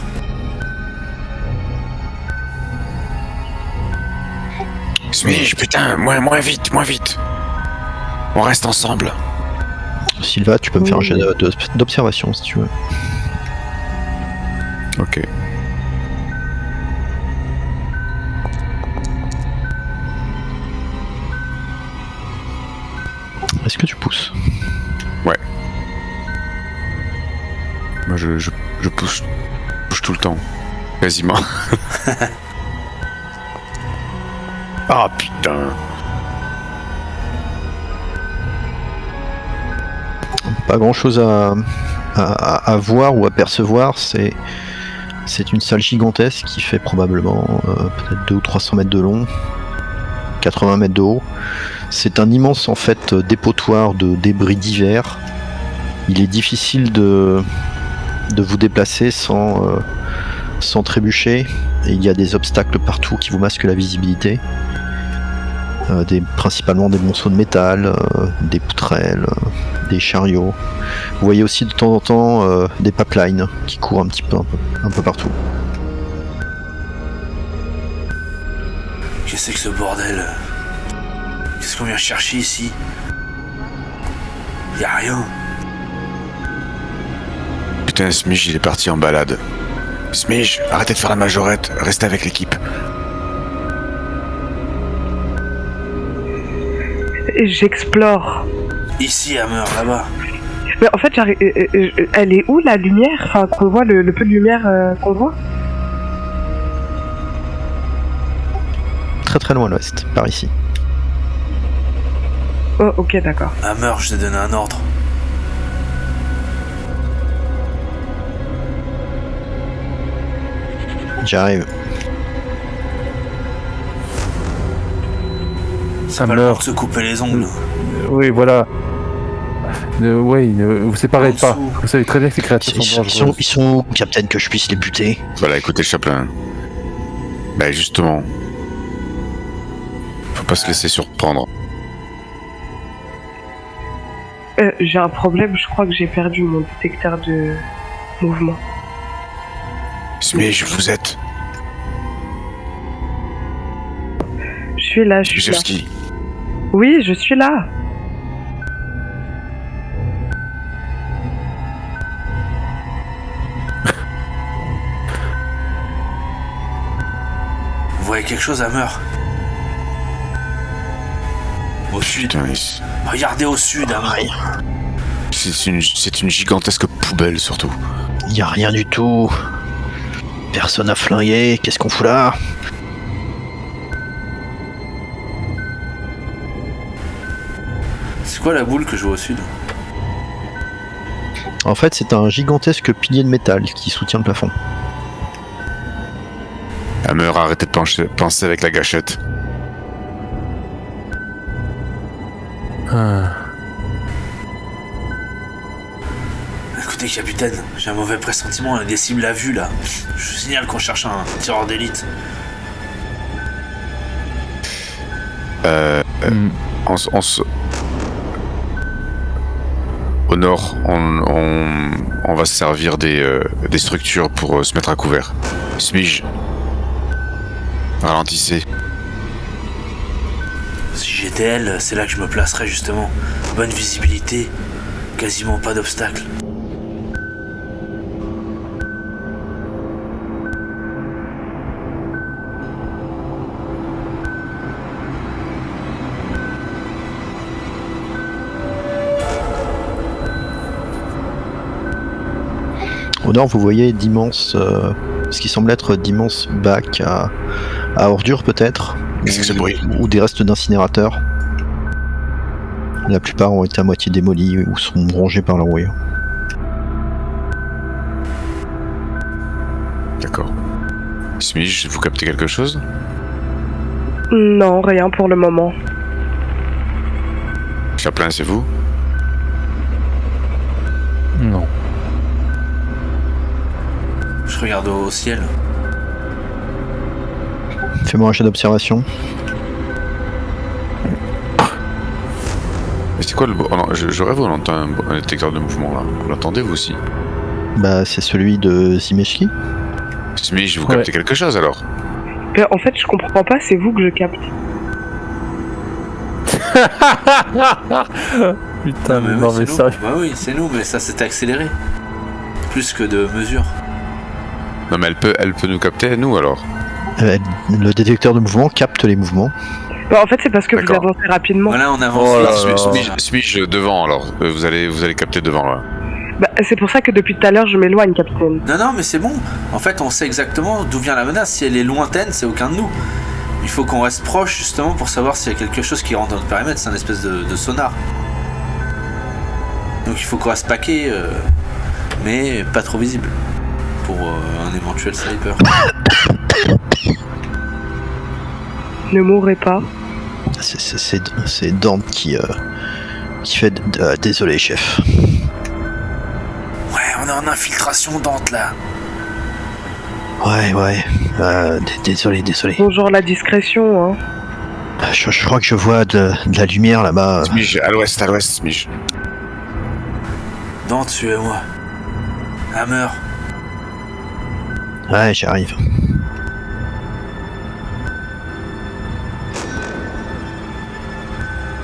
Smige, putain, moins vite. On reste ensemble. Sylva, tu peux me faire un jet d'observation si tu veux. Ok. Est-ce que tu pousses? Moi, je pousse tout le temps. Quasiment. Ah, putain. Pas grand chose à voir ou à percevoir, c'est une salle gigantesque qui fait probablement peut-être 200 ou 300 mètres de long, 80 mètres de haut. C'est un immense en fait dépotoir de débris divers. Il est difficile de vous déplacer sans trébucher, et il y a des obstacles partout qui vous masquent la visibilité. Principalement des monceaux de métal, des poutrelles, des chariots. Vous voyez aussi de temps en temps des pipelines qui courent un peu partout. Qu'est-ce que ce bordel? Qu'est-ce qu'on vient chercher ici? Y a rien. Putain, Smige, il est parti en balade. Smige, arrêtez de faire la majorette, restez avec l'équipe. J'explore. Ici, Hammer, là-bas. Mais en fait, elle est où la lumière? Enfin, qu'on voit, le peu de lumière qu'on voit? Très très loin à l'ouest, par ici. Oh, ok, d'accord. Hammer, je t'ai donné un ordre. J'arrive. C'est pas le moment de se couper les ongles. Oui, voilà. Oui, ne vous séparez En pas. dessous. Vous savez très bien que ces créatures sont dangereuses. Ils sont où, Captain, que je puisse les buter? Voilà, écoutez le chaplain. Bah justement. Faut pas se laisser surprendre. J'ai un problème, je crois que j'ai perdu mon détecteur de mouvement. Smige, vous êtes Je suis là, je suis là. Bijewski. Oui, je suis là. Vous voyez quelque chose, Hammer? Au sud. Putain, Regardez au sud, Hammer. c'est une gigantesque poubelle surtout. Y a rien du tout. Personne à flinguer. Qu'est-ce qu'on fout là? C'est quoi la boule que je vois au sud? En fait, c'est un gigantesque pilier de métal qui soutient le plafond. Hammer, arrêtez de penser avec la gâchette. Ah. Écoutez, capitaine, j'ai un mauvais pressentiment, on a des cibles à vue là. Je vous signale qu'on cherche un tireur d'élite. Au nord, on va se servir des structures pour se mettre à couvert. Smige, ralentissez. Si j'étais elle, c'est là que je me placerais justement. Bonne visibilité, quasiment pas d'obstacles. Au nord, vous voyez ce qui semble être d'immenses bacs à ordures peut-être, Qu'est-ce que ce bruit? ou des restes d'incinérateurs. La plupart ont été à moitié démolis ou sont rongés par la rouille. D'accord. Smige, vous captez quelque chose? Non, rien pour le moment. Chaplain, c'est vous? Non. Je regarde au ciel. Fais-moi un jet d'observation. Mais c'est quoi le... Oh non, je rêve on entend un détecteur de mouvement là. Vous l'entendez vous aussi? Bah, c'est celui de Zimeshki. Smige, vous captez quelque chose alors? En fait, je comprends pas, c'est vous que je capte. Putain, mais oui, non, c'est mais nous. ça. Bah oui, c'est nous, mais ça s'est accéléré. Plus que de mesures. Non mais elle peut nous capter nous alors. Le détecteur de mouvement capte les mouvements. Bah, en fait, c'est parce que vous D'accord. avancez rapidement. Voilà, on avance. Oh là Smige devant alors. Vous allez capter devant là. Bah, c'est pour ça que depuis tout à l'heure, je m'éloigne, capitaine. Non, mais c'est bon. En fait, on sait exactement d'où vient la menace. Si elle est lointaine, c'est aucun de nous. Il faut qu'on reste proche, justement, pour savoir s'il y a quelque chose qui rentre dans notre périmètre. C'est un espèce de sonar. Donc il faut qu'on reste paquet, mais pas trop visible. Pour un éventuel sniper. Ne mourrez pas. C'est Dante qui fait désolé, chef. Ouais, on est en infiltration, Dante, là. Ouais. Désolé. Bonjour la discrétion, hein. Je crois que je vois de la lumière là-bas. Smige, à l'ouest, Smige. Dante, suivez-moi. Hammer. Ouais, j'arrive.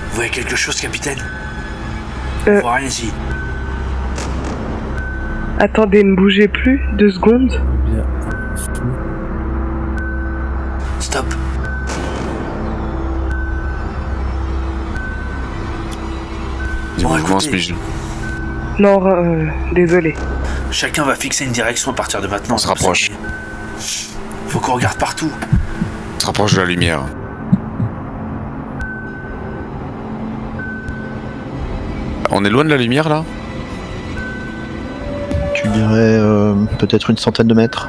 Vous voyez quelque chose, capitaine? Euh. On voit rien ici. Attendez, ne bougez plus, 2 secondes. Stop. Des Bon, mouvements, écoutez. Smige. Non, désolé. Chacun va fixer une direction à partir de maintenant. On se rapproche. Faut qu'on regarde partout. On se rapproche de la lumière. On est loin de la lumière là? Tu dirais peut-être une centaine de mètres.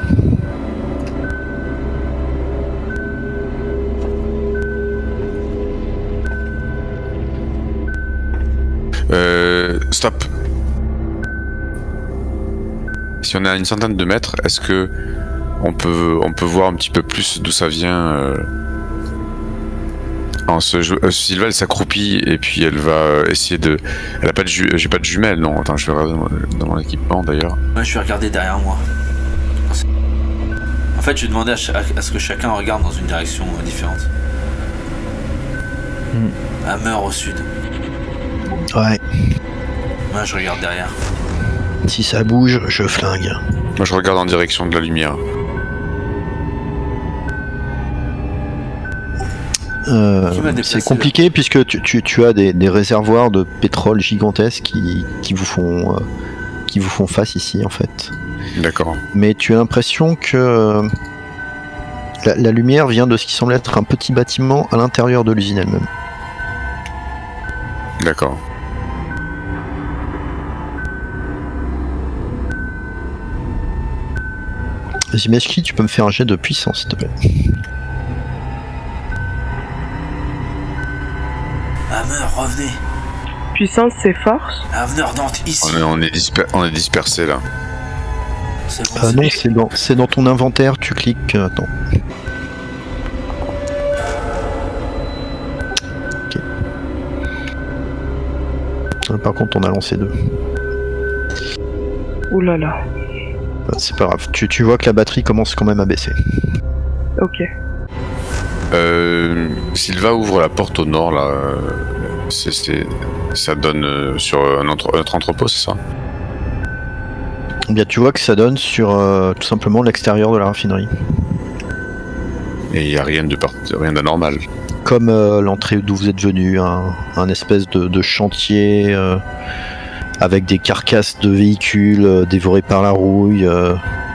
Stop. Si on est à une centaine de mètres, est-ce que on peut voir un petit peu plus d'où ça vient Sylva, elle s'accroupit et puis elle va essayer de. Elle a pas de j'ai pas de jumelles, non. Attends, je vais regarder dans mon équipement d'ailleurs. Ouais, je vais regarder derrière moi. En fait, je vais demander à ce que chacun regarde dans une direction différente. Hammer au sud. Ouais. Moi, je regarde derrière. Si ça bouge, je flingue. Moi, je regarde en direction de la lumière. Qui m'a déplacé, C'est compliqué puisque tu as des réservoirs de pétrole gigantesques qui vous font face ici en fait. D'accord. Mais tu as l'impression que la lumière vient de ce qui semble être un petit bâtiment à l'intérieur de l'usine elle-même. D'accord. Zimeski, tu peux me faire un jet de puissance s'il te plaît. Hammer, revenez. Puissance, c'est force. Hammer, Dante, ici. On est dispersé là. C'est bon, Non, c'est dans ton inventaire, tu cliques. Attends. Ok. Par contre, on a lancé 2. Ouh là là. C'est pas grave. Tu vois que la batterie commence quand même à baisser. Ok. Sylva ouvre la porte au nord là. Ça donne sur notre entrepôt, c'est ça? Eh bien, tu vois que ça donne sur tout simplement l'extérieur de la raffinerie. Et il n'y a rien d'anormal. Comme l'entrée d'où vous êtes venu, un espèce de chantier avec des carcasses de véhicules dévorés par la rouille,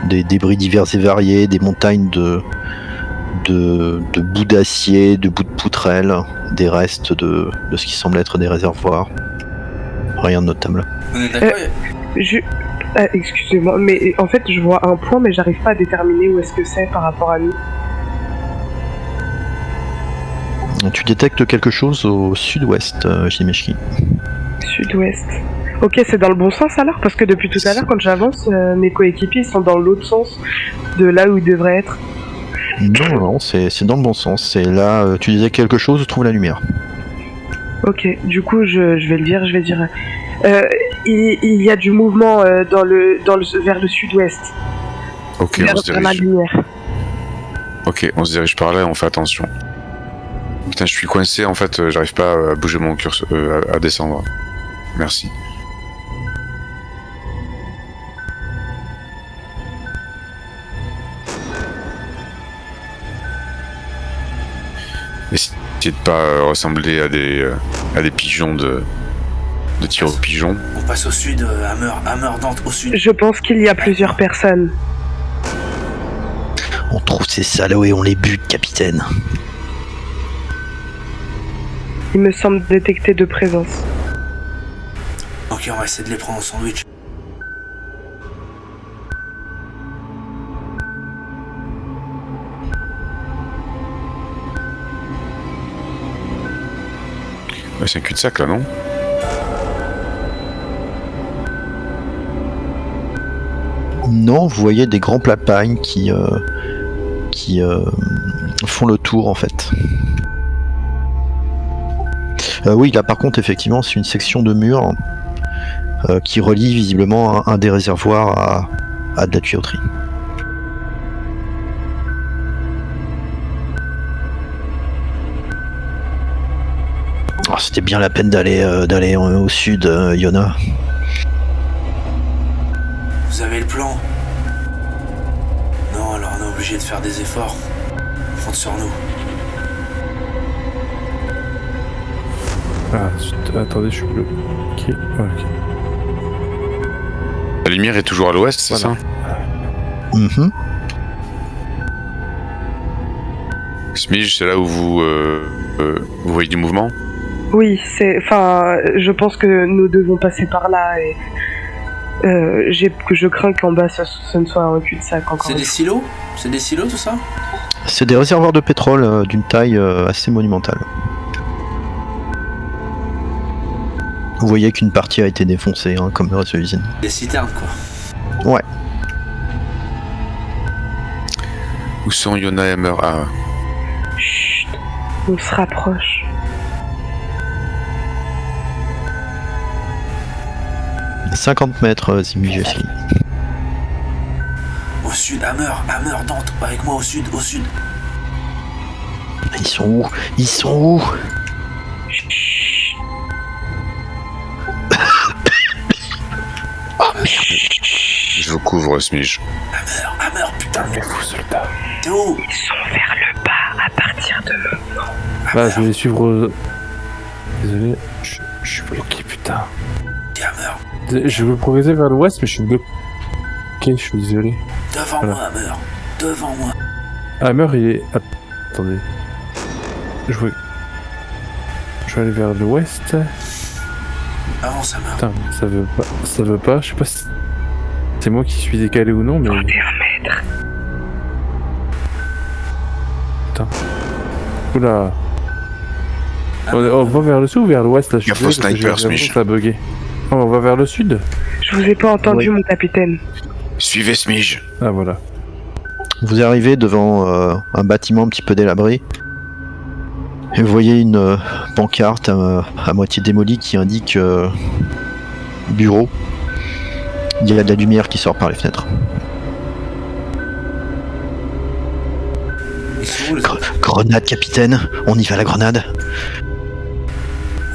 des débris divers et variés, des montagnes de bouts d'acier, de bouts de poutrelles, des restes de ce qui semble être des réservoirs. Rien de notable. On est d'accord. Excusez-moi, mais en fait, je vois un point, mais j'arrive pas à déterminer où est-ce que c'est par rapport à nous. Tu détectes quelque chose au sud-ouest, Jimeshki. Sud-ouest. Ok, c'est dans le bon sens alors? Parce que depuis tout à l'heure, quand j'avance, mes coéquipiers sont dans l'autre sens de là où ils devraient être. Non, c'est dans le bon sens. C'est là, tu disais quelque chose, je trouve la lumière. Ok, du coup, je vais le dire, il y a du mouvement vers le sud-ouest. Ok, vers on se la dirige. lumière. Ok, on se dirige par là et on fait attention. Putain, je suis coincé en fait, j'arrive pas à bouger mon curseur, à descendre. Merci. Essayez de pas ressembler à des pigeons de tir aux pigeons. On passe au sud, Hammer Dante, au sud. Je pense qu'il y a plusieurs personnes. On trouve ces salauds et on les bute, capitaine. Il me semble détecter de présence. Ok, on va essayer de les prendre en sandwich. Ouais, c'est un cul-de-sac là, non? Non, vous voyez des grands plats de paille qui font le tour en fait. Oui, là par contre, effectivement, c'est une section de mur qui relie visiblement un des réservoirs à de la tuyauterie. Oh, c'était bien la peine d'aller au sud, Yona. Vous avez le plan? Non, alors on est obligé de faire des efforts. Compte sur nous. Ah, attendez, je suis bleu. Ok, ok. La lumière est toujours à l'ouest, c'est Voilà. ça? Mhm. Smidge, c'est là où vous voyez du mouvement? Oui, je pense que nous devons passer par là et je crains qu'en bas ce ne soit un cul-de-sac encore. C'est des silos? C'est des silos tout ça? C'est des réservoirs de pétrole d'une taille assez monumentale. Vous voyez qu'une partie a été défoncée, hein, comme le reste de l'usine. Des citernes quoi. Ouais. Où sont Yona et Hammer? Ah, Chut, on se rapproche. « 50 mètres, Zimijeski. Au sud, Hammer Dante, avec moi au sud. Ils sont où? Ils sont où? je vous couvre, Smidge. Hammer, putain. Vous, soldat. T'es où? Ils sont vers le bas à partir de maintenant. Là, je vais les suivre. Désolé, je suis bloqué, putain. Dis Hammer. Je veux progresser vers l'ouest, mais je suis bloqué. Je suis désolé. Devant Voilà. moi, Hammer. Devant moi. Hammer, il est. Attendez. Je vais aller vers l'ouest. Avance, Hammer. Putain, ça veut pas. Je sais pas si c'est moi qui suis décalé ou non, mais. 31 mètres. Putain. Oula. On va vers le sud ou vers l'ouest là? Je suis Gaffe au désolé, parce que j'ai sniper, l'impression Smidge. que ça a bugué. Oh, on va vers le sud? Je vous ai pas entendu, mon capitaine. Suivez Smidge. Ah voilà. Vous arrivez devant un bâtiment un petit peu délabré. Et vous voyez une pancarte à moitié démolie qui indique bureau. Il y a de la lumière qui sort par les fenêtres. Ils sont où les autres? Grenade, capitaine. On y va, la grenade.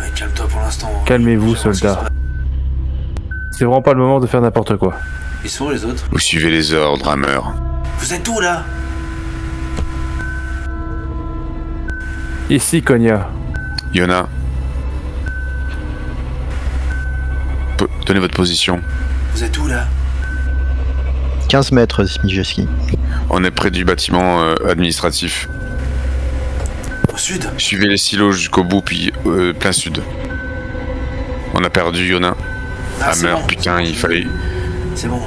Ouais, calme-toi pour l'instant. Calmez-vous, Je vais voir ce soldat. qu'ils sont. C'est vraiment pas le moment de faire n'importe quoi. Ils sont où les autres? Vous suivez les ordres, Hammer. Vous êtes où là? Ici, Konya. Yona. Donnez votre position. Vous êtes où là? 15 mètres, Zimijeski. On est près du bâtiment administratif. Au sud? Suivez les silos jusqu'au bout, puis plein sud. On a perdu Yona. Ah, c'est Hammer, bon. putain, il fallait... C'est bon.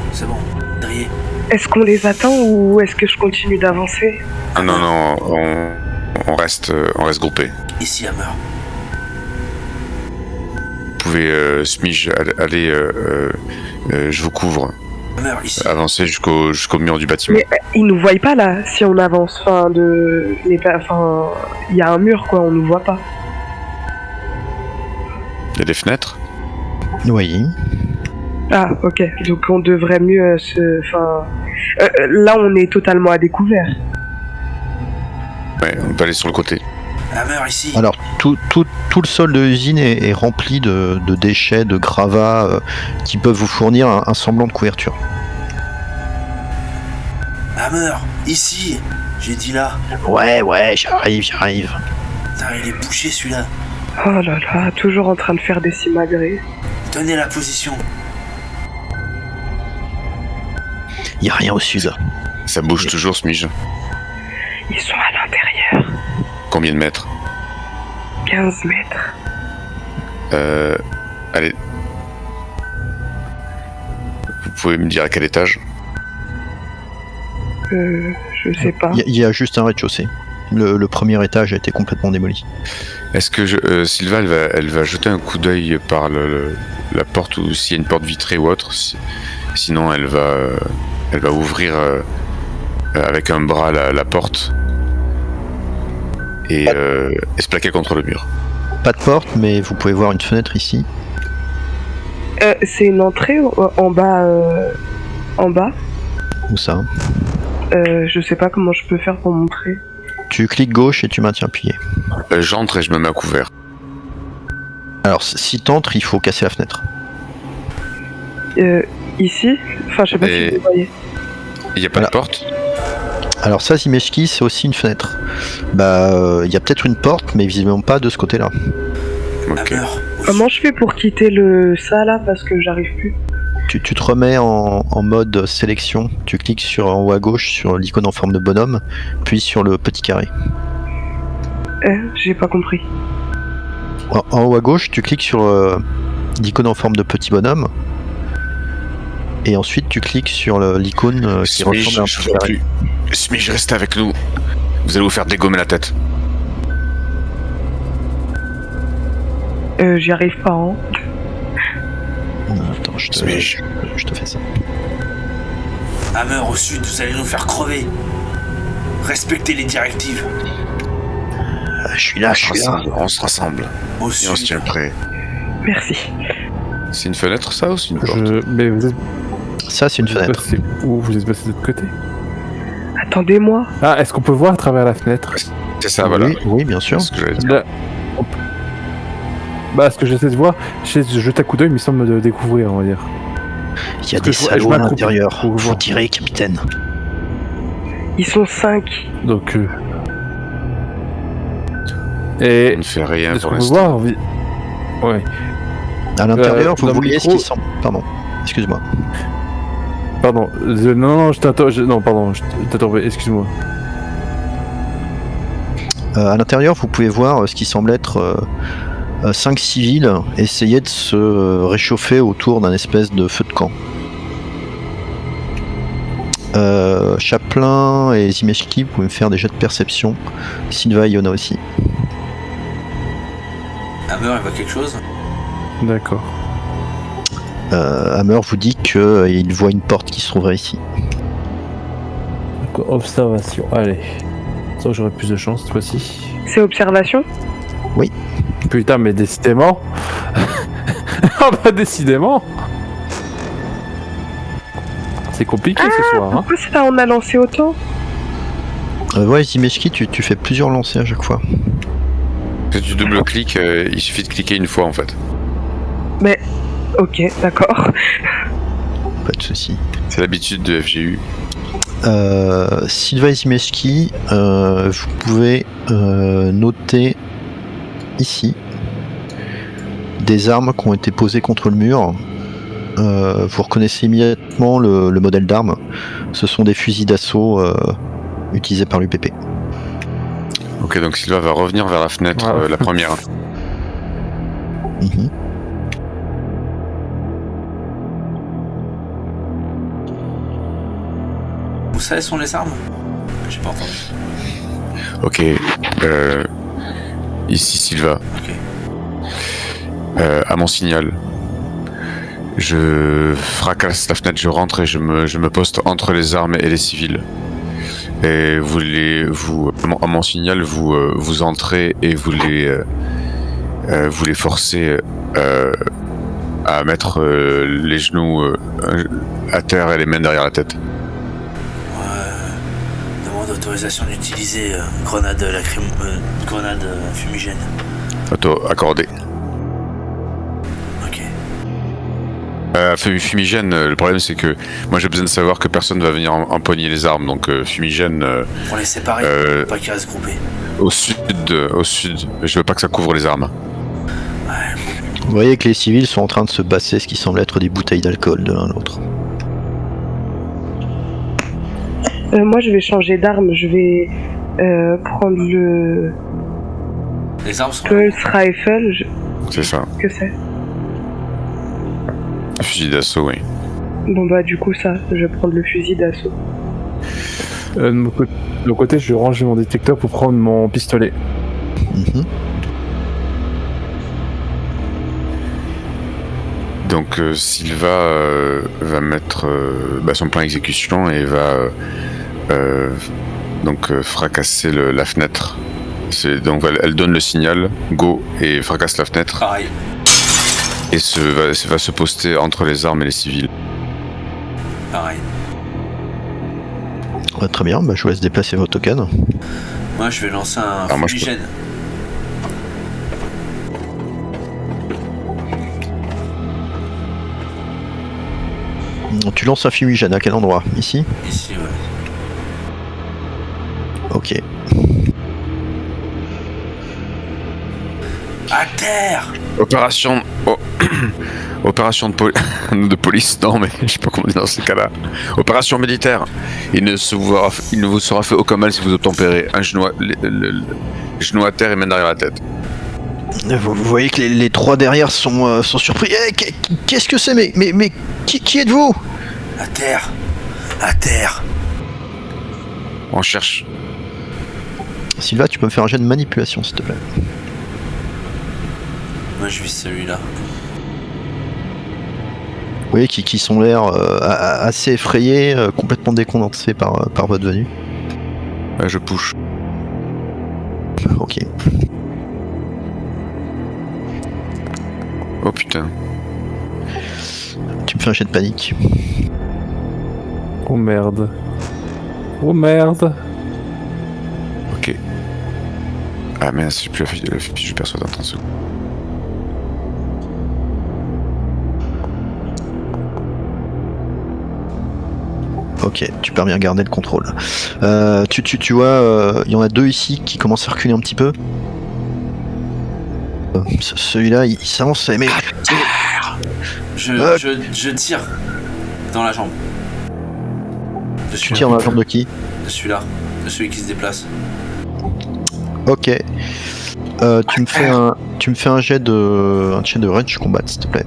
Drillé. Est-ce qu'on les attend ou est-ce que je continue d'avancer? Ah non, on reste groupé. Ici, Hammer. Vous pouvez, Smidge, aller... je vous couvre. Hammer, ici. Avancer jusqu'au mur du bâtiment. Mais ils nous voient pas là si on avance. Il y a un mur quoi, on nous voit pas. Il y a des fenêtres. Oui. Ah, ok. Donc on devrait mieux là, on est totalement à découvert. Ouais, on peut aller sur le côté. Hammer, ici. Alors, tout le sol de l'usine est rempli de déchets, de gravats qui peuvent vous fournir un semblant de couverture. Hammer, ici. J'ai dit là. Ouais, j'arrive. Putain, il est bouché celui-là. Oh là là, toujours en train de faire des simagrées. Tenez la position. Il y a rien au sud. Ça bouge toujours, Smige. Ils sont à l'intérieur. Combien de mètres? 15 mètres. Allez. Vous pouvez me dire à quel étage? Je sais pas. Il y a juste un rez-de-chaussée. Le premier étage a été complètement démoli. Est-ce que Sylva, elle va jeter un coup d'œil par la porte, ou s'il y a une porte vitrée ou autre. Sinon, elle va ouvrir avec un bras la porte et se plaquer contre le mur. Pas de porte, mais vous pouvez voir une fenêtre ici. C'est une entrée en bas. En bas. Où ça? Je sais pas comment je peux faire pour montrer. Tu cliques gauche et tu maintiens appuyé. J'entre et je me mets à couvert. Alors, si t'entres, il faut casser la fenêtre. Ici. Enfin, je sais pas si vous voyez. Il n'y a pas Voilà. de porte? Alors ça, Zimeshki, c'est aussi une fenêtre. Bah, il y a peut-être une porte, mais visiblement pas de ce côté-là. Ok. Hammer. Comment je fais pour quitter ça là parce que j'arrive plus? Tu te remets en mode sélection. Tu cliques en haut à gauche sur l'icône en forme de bonhomme, puis sur le petit carré. J'ai pas compris. En haut à gauche, tu cliques sur l'icône en forme de petit bonhomme, et ensuite tu cliques sur l'icône qui ressemble à un je petit vois carré. plus. Smige, restez avec nous. Vous allez vous faire dégommer la tête. J'y arrive pas, hein. Attends, je Smige. te fais ça. Hammer au sud, vous allez nous faire crever. Respectez les directives. Je suis là. On se rassemble. Au Et on se sud. tient prêt. Merci. C'est une fenêtre, ça, ou c'est une porte? Mais vous êtes Ça, c'est une fenêtre. passé où? Vous êtes passé de l'autre côté? Attendez-moi. Ah, est-ce qu'on peut voir à travers la fenêtre? C'est ça, voilà. Oui, bien sûr. C'est ce que j'allais dire. Là, Bah, ce que j'essaie de voir, je jette un coup d'œil, il me semble de découvrir, on va dire. Il y a Parce des que je salauds à m'accroupis l'intérieur. pour Faut voir. tirer, capitaine. Ils sont 5. Donc, et On ne fait rien est-ce pour qu'on peut l'instant. voir? Ouais. À l'intérieur, vous dans le voyez ce micro- qui semble. Pardon. Excuse-moi. Pardon. Non, je t'attends. Non, pardon. Je t'attends. Excuse-moi. À l'intérieur, vous pouvez voir ce qui semble être 5 civils essayer de se réchauffer autour d'un espèce de feu de camp. Chaplin et Zimeshki, vous pouvez me faire des jets de perception. Sylva et Yona aussi. Hammer, il voit quelque chose? D'accord. Hammer vous dit qu'il voit une porte qui se trouverait ici. Donc, observation. Allez. Ça, j'aurai plus de chance cette fois-ci. C'est observation? Putain, mais décidément. Ah bah décidément. C'est compliqué ce soir. Hein. Pourquoi ça on a lancé autant? Ouais, Zimeshki, tu fais plusieurs lancers à chaque fois. Si tu double-cliques, il suffit de cliquer une fois en fait. Mais... Ok, d'accord. Pas de soucis. C'est l'habitude de FGU. Sylva et Zimeshki, vous pouvez noter ici des armes qui ont été posées contre le mur. Vous reconnaissez immédiatement le modèle d'armes. Ce sont des fusils d'assaut utilisés par l'UPP. Ok, donc Sylva va revenir vers la fenêtre, Voilà. la première. Mhm. Où ça sont les armes? J'ai pas entendu. Ok, ici Sylva. Ok. À mon signal, je fracasse la fenêtre, je rentre et je me poste entre les armes et les civils. Et à mon signal, vous entrez et vous les forcez à mettre les genoux à terre et les mains derrière la tête. Demande autorisation d'utiliser grenade fumigène. Auto accordé. Ok. Fumigène, le problème c'est que moi j'ai besoin de savoir que personne va venir empoigner les armes, donc fumigène Pour les séparer, pas qu'ils restent groupés. au sud, je veux pas que ça couvre les armes. Vous voyez que les civils sont en train de se basser ce qui semble être des bouteilles d'alcool de l'un à l'autre. Moi, je vais changer d'arme. Je vais prendre le Les armes sont Pulse Rifle. C'est ça. Que c'est? Fusil d'assaut, oui. Bon bah du coup ça, je vais prendre le fusil d'assaut. De mon côté, je vais ranger mon détecteur pour prendre mon pistolet. Mhm. Donc Sylva va mettre son plan exécution et va fracasser la fenêtre. Donc elle donne le signal, go, et fracasse la fenêtre. pareil. Et va se poster entre les armes et les civils. Pareil. Ouais, très bien, bah, je vous laisse déplacer vos tokens. Moi, je vais lancer un Alors, moi, je fumigène. Tu lances un fumigène à quel endroit? Ici? Ici, ouais. Ok. À terre! Opération de police, non mais je sais pas comment dire dans ces cas-là. Opération militaire. Il ne vous sera fait aucun mal si vous obtempérez. Un genou à terre et main derrière la tête. Vous voyez que les trois derrière sont surpris. Eh, qu'est-ce que c'est? Mais qui êtes-vous? À terre! À terre! On cherche. Sylva, tu peux me faire un jet de manipulation, s'il te plaît. Moi, je vis celui-là. Vous voyez qui sont l'air assez effrayés, complètement décondensés par votre venue. Ouais, je push. Ok. Oh putain. Tu me fais un jet de panique. Oh merde. Oh merde. Ok. Ah mince, j'ai plus la fiche de perso dans 30 secondes. Ok, tu peux bien garder le contrôle. Tu vois, il y en a deux ici qui commencent à reculer un petit peu. Celui-là, il s'avance, mais... Je tire dans la jambe. De Tu celui-là. tires dans la jambe de qui? De celui-là. De celui qui se déplace. Ok. Tu me fais un jet de range combat, s'il te plaît.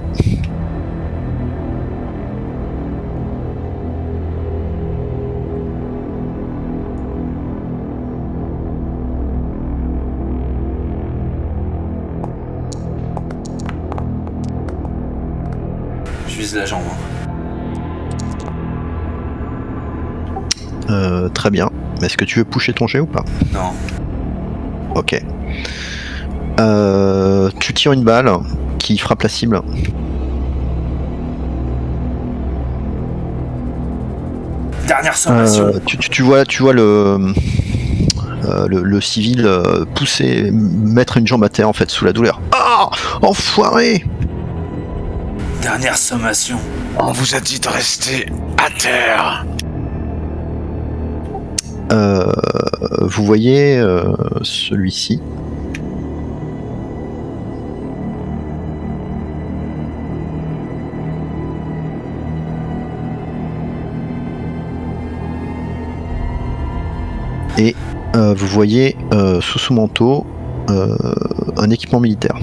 Je vise la jambe. Très bien. Est-ce que tu veux pusher ton jet ou pas? Non. Ok. Tu tires une balle qui frappe la cible. Dernière sommation. Tu vois le civil pousser, mettre une jambe à terre en fait sous la douleur. Ah, enfoiré! Dernière sommation. On vous a dit de rester à terre. Vous voyez celui-ci. Et vous voyez sous son manteau un équipement militaire.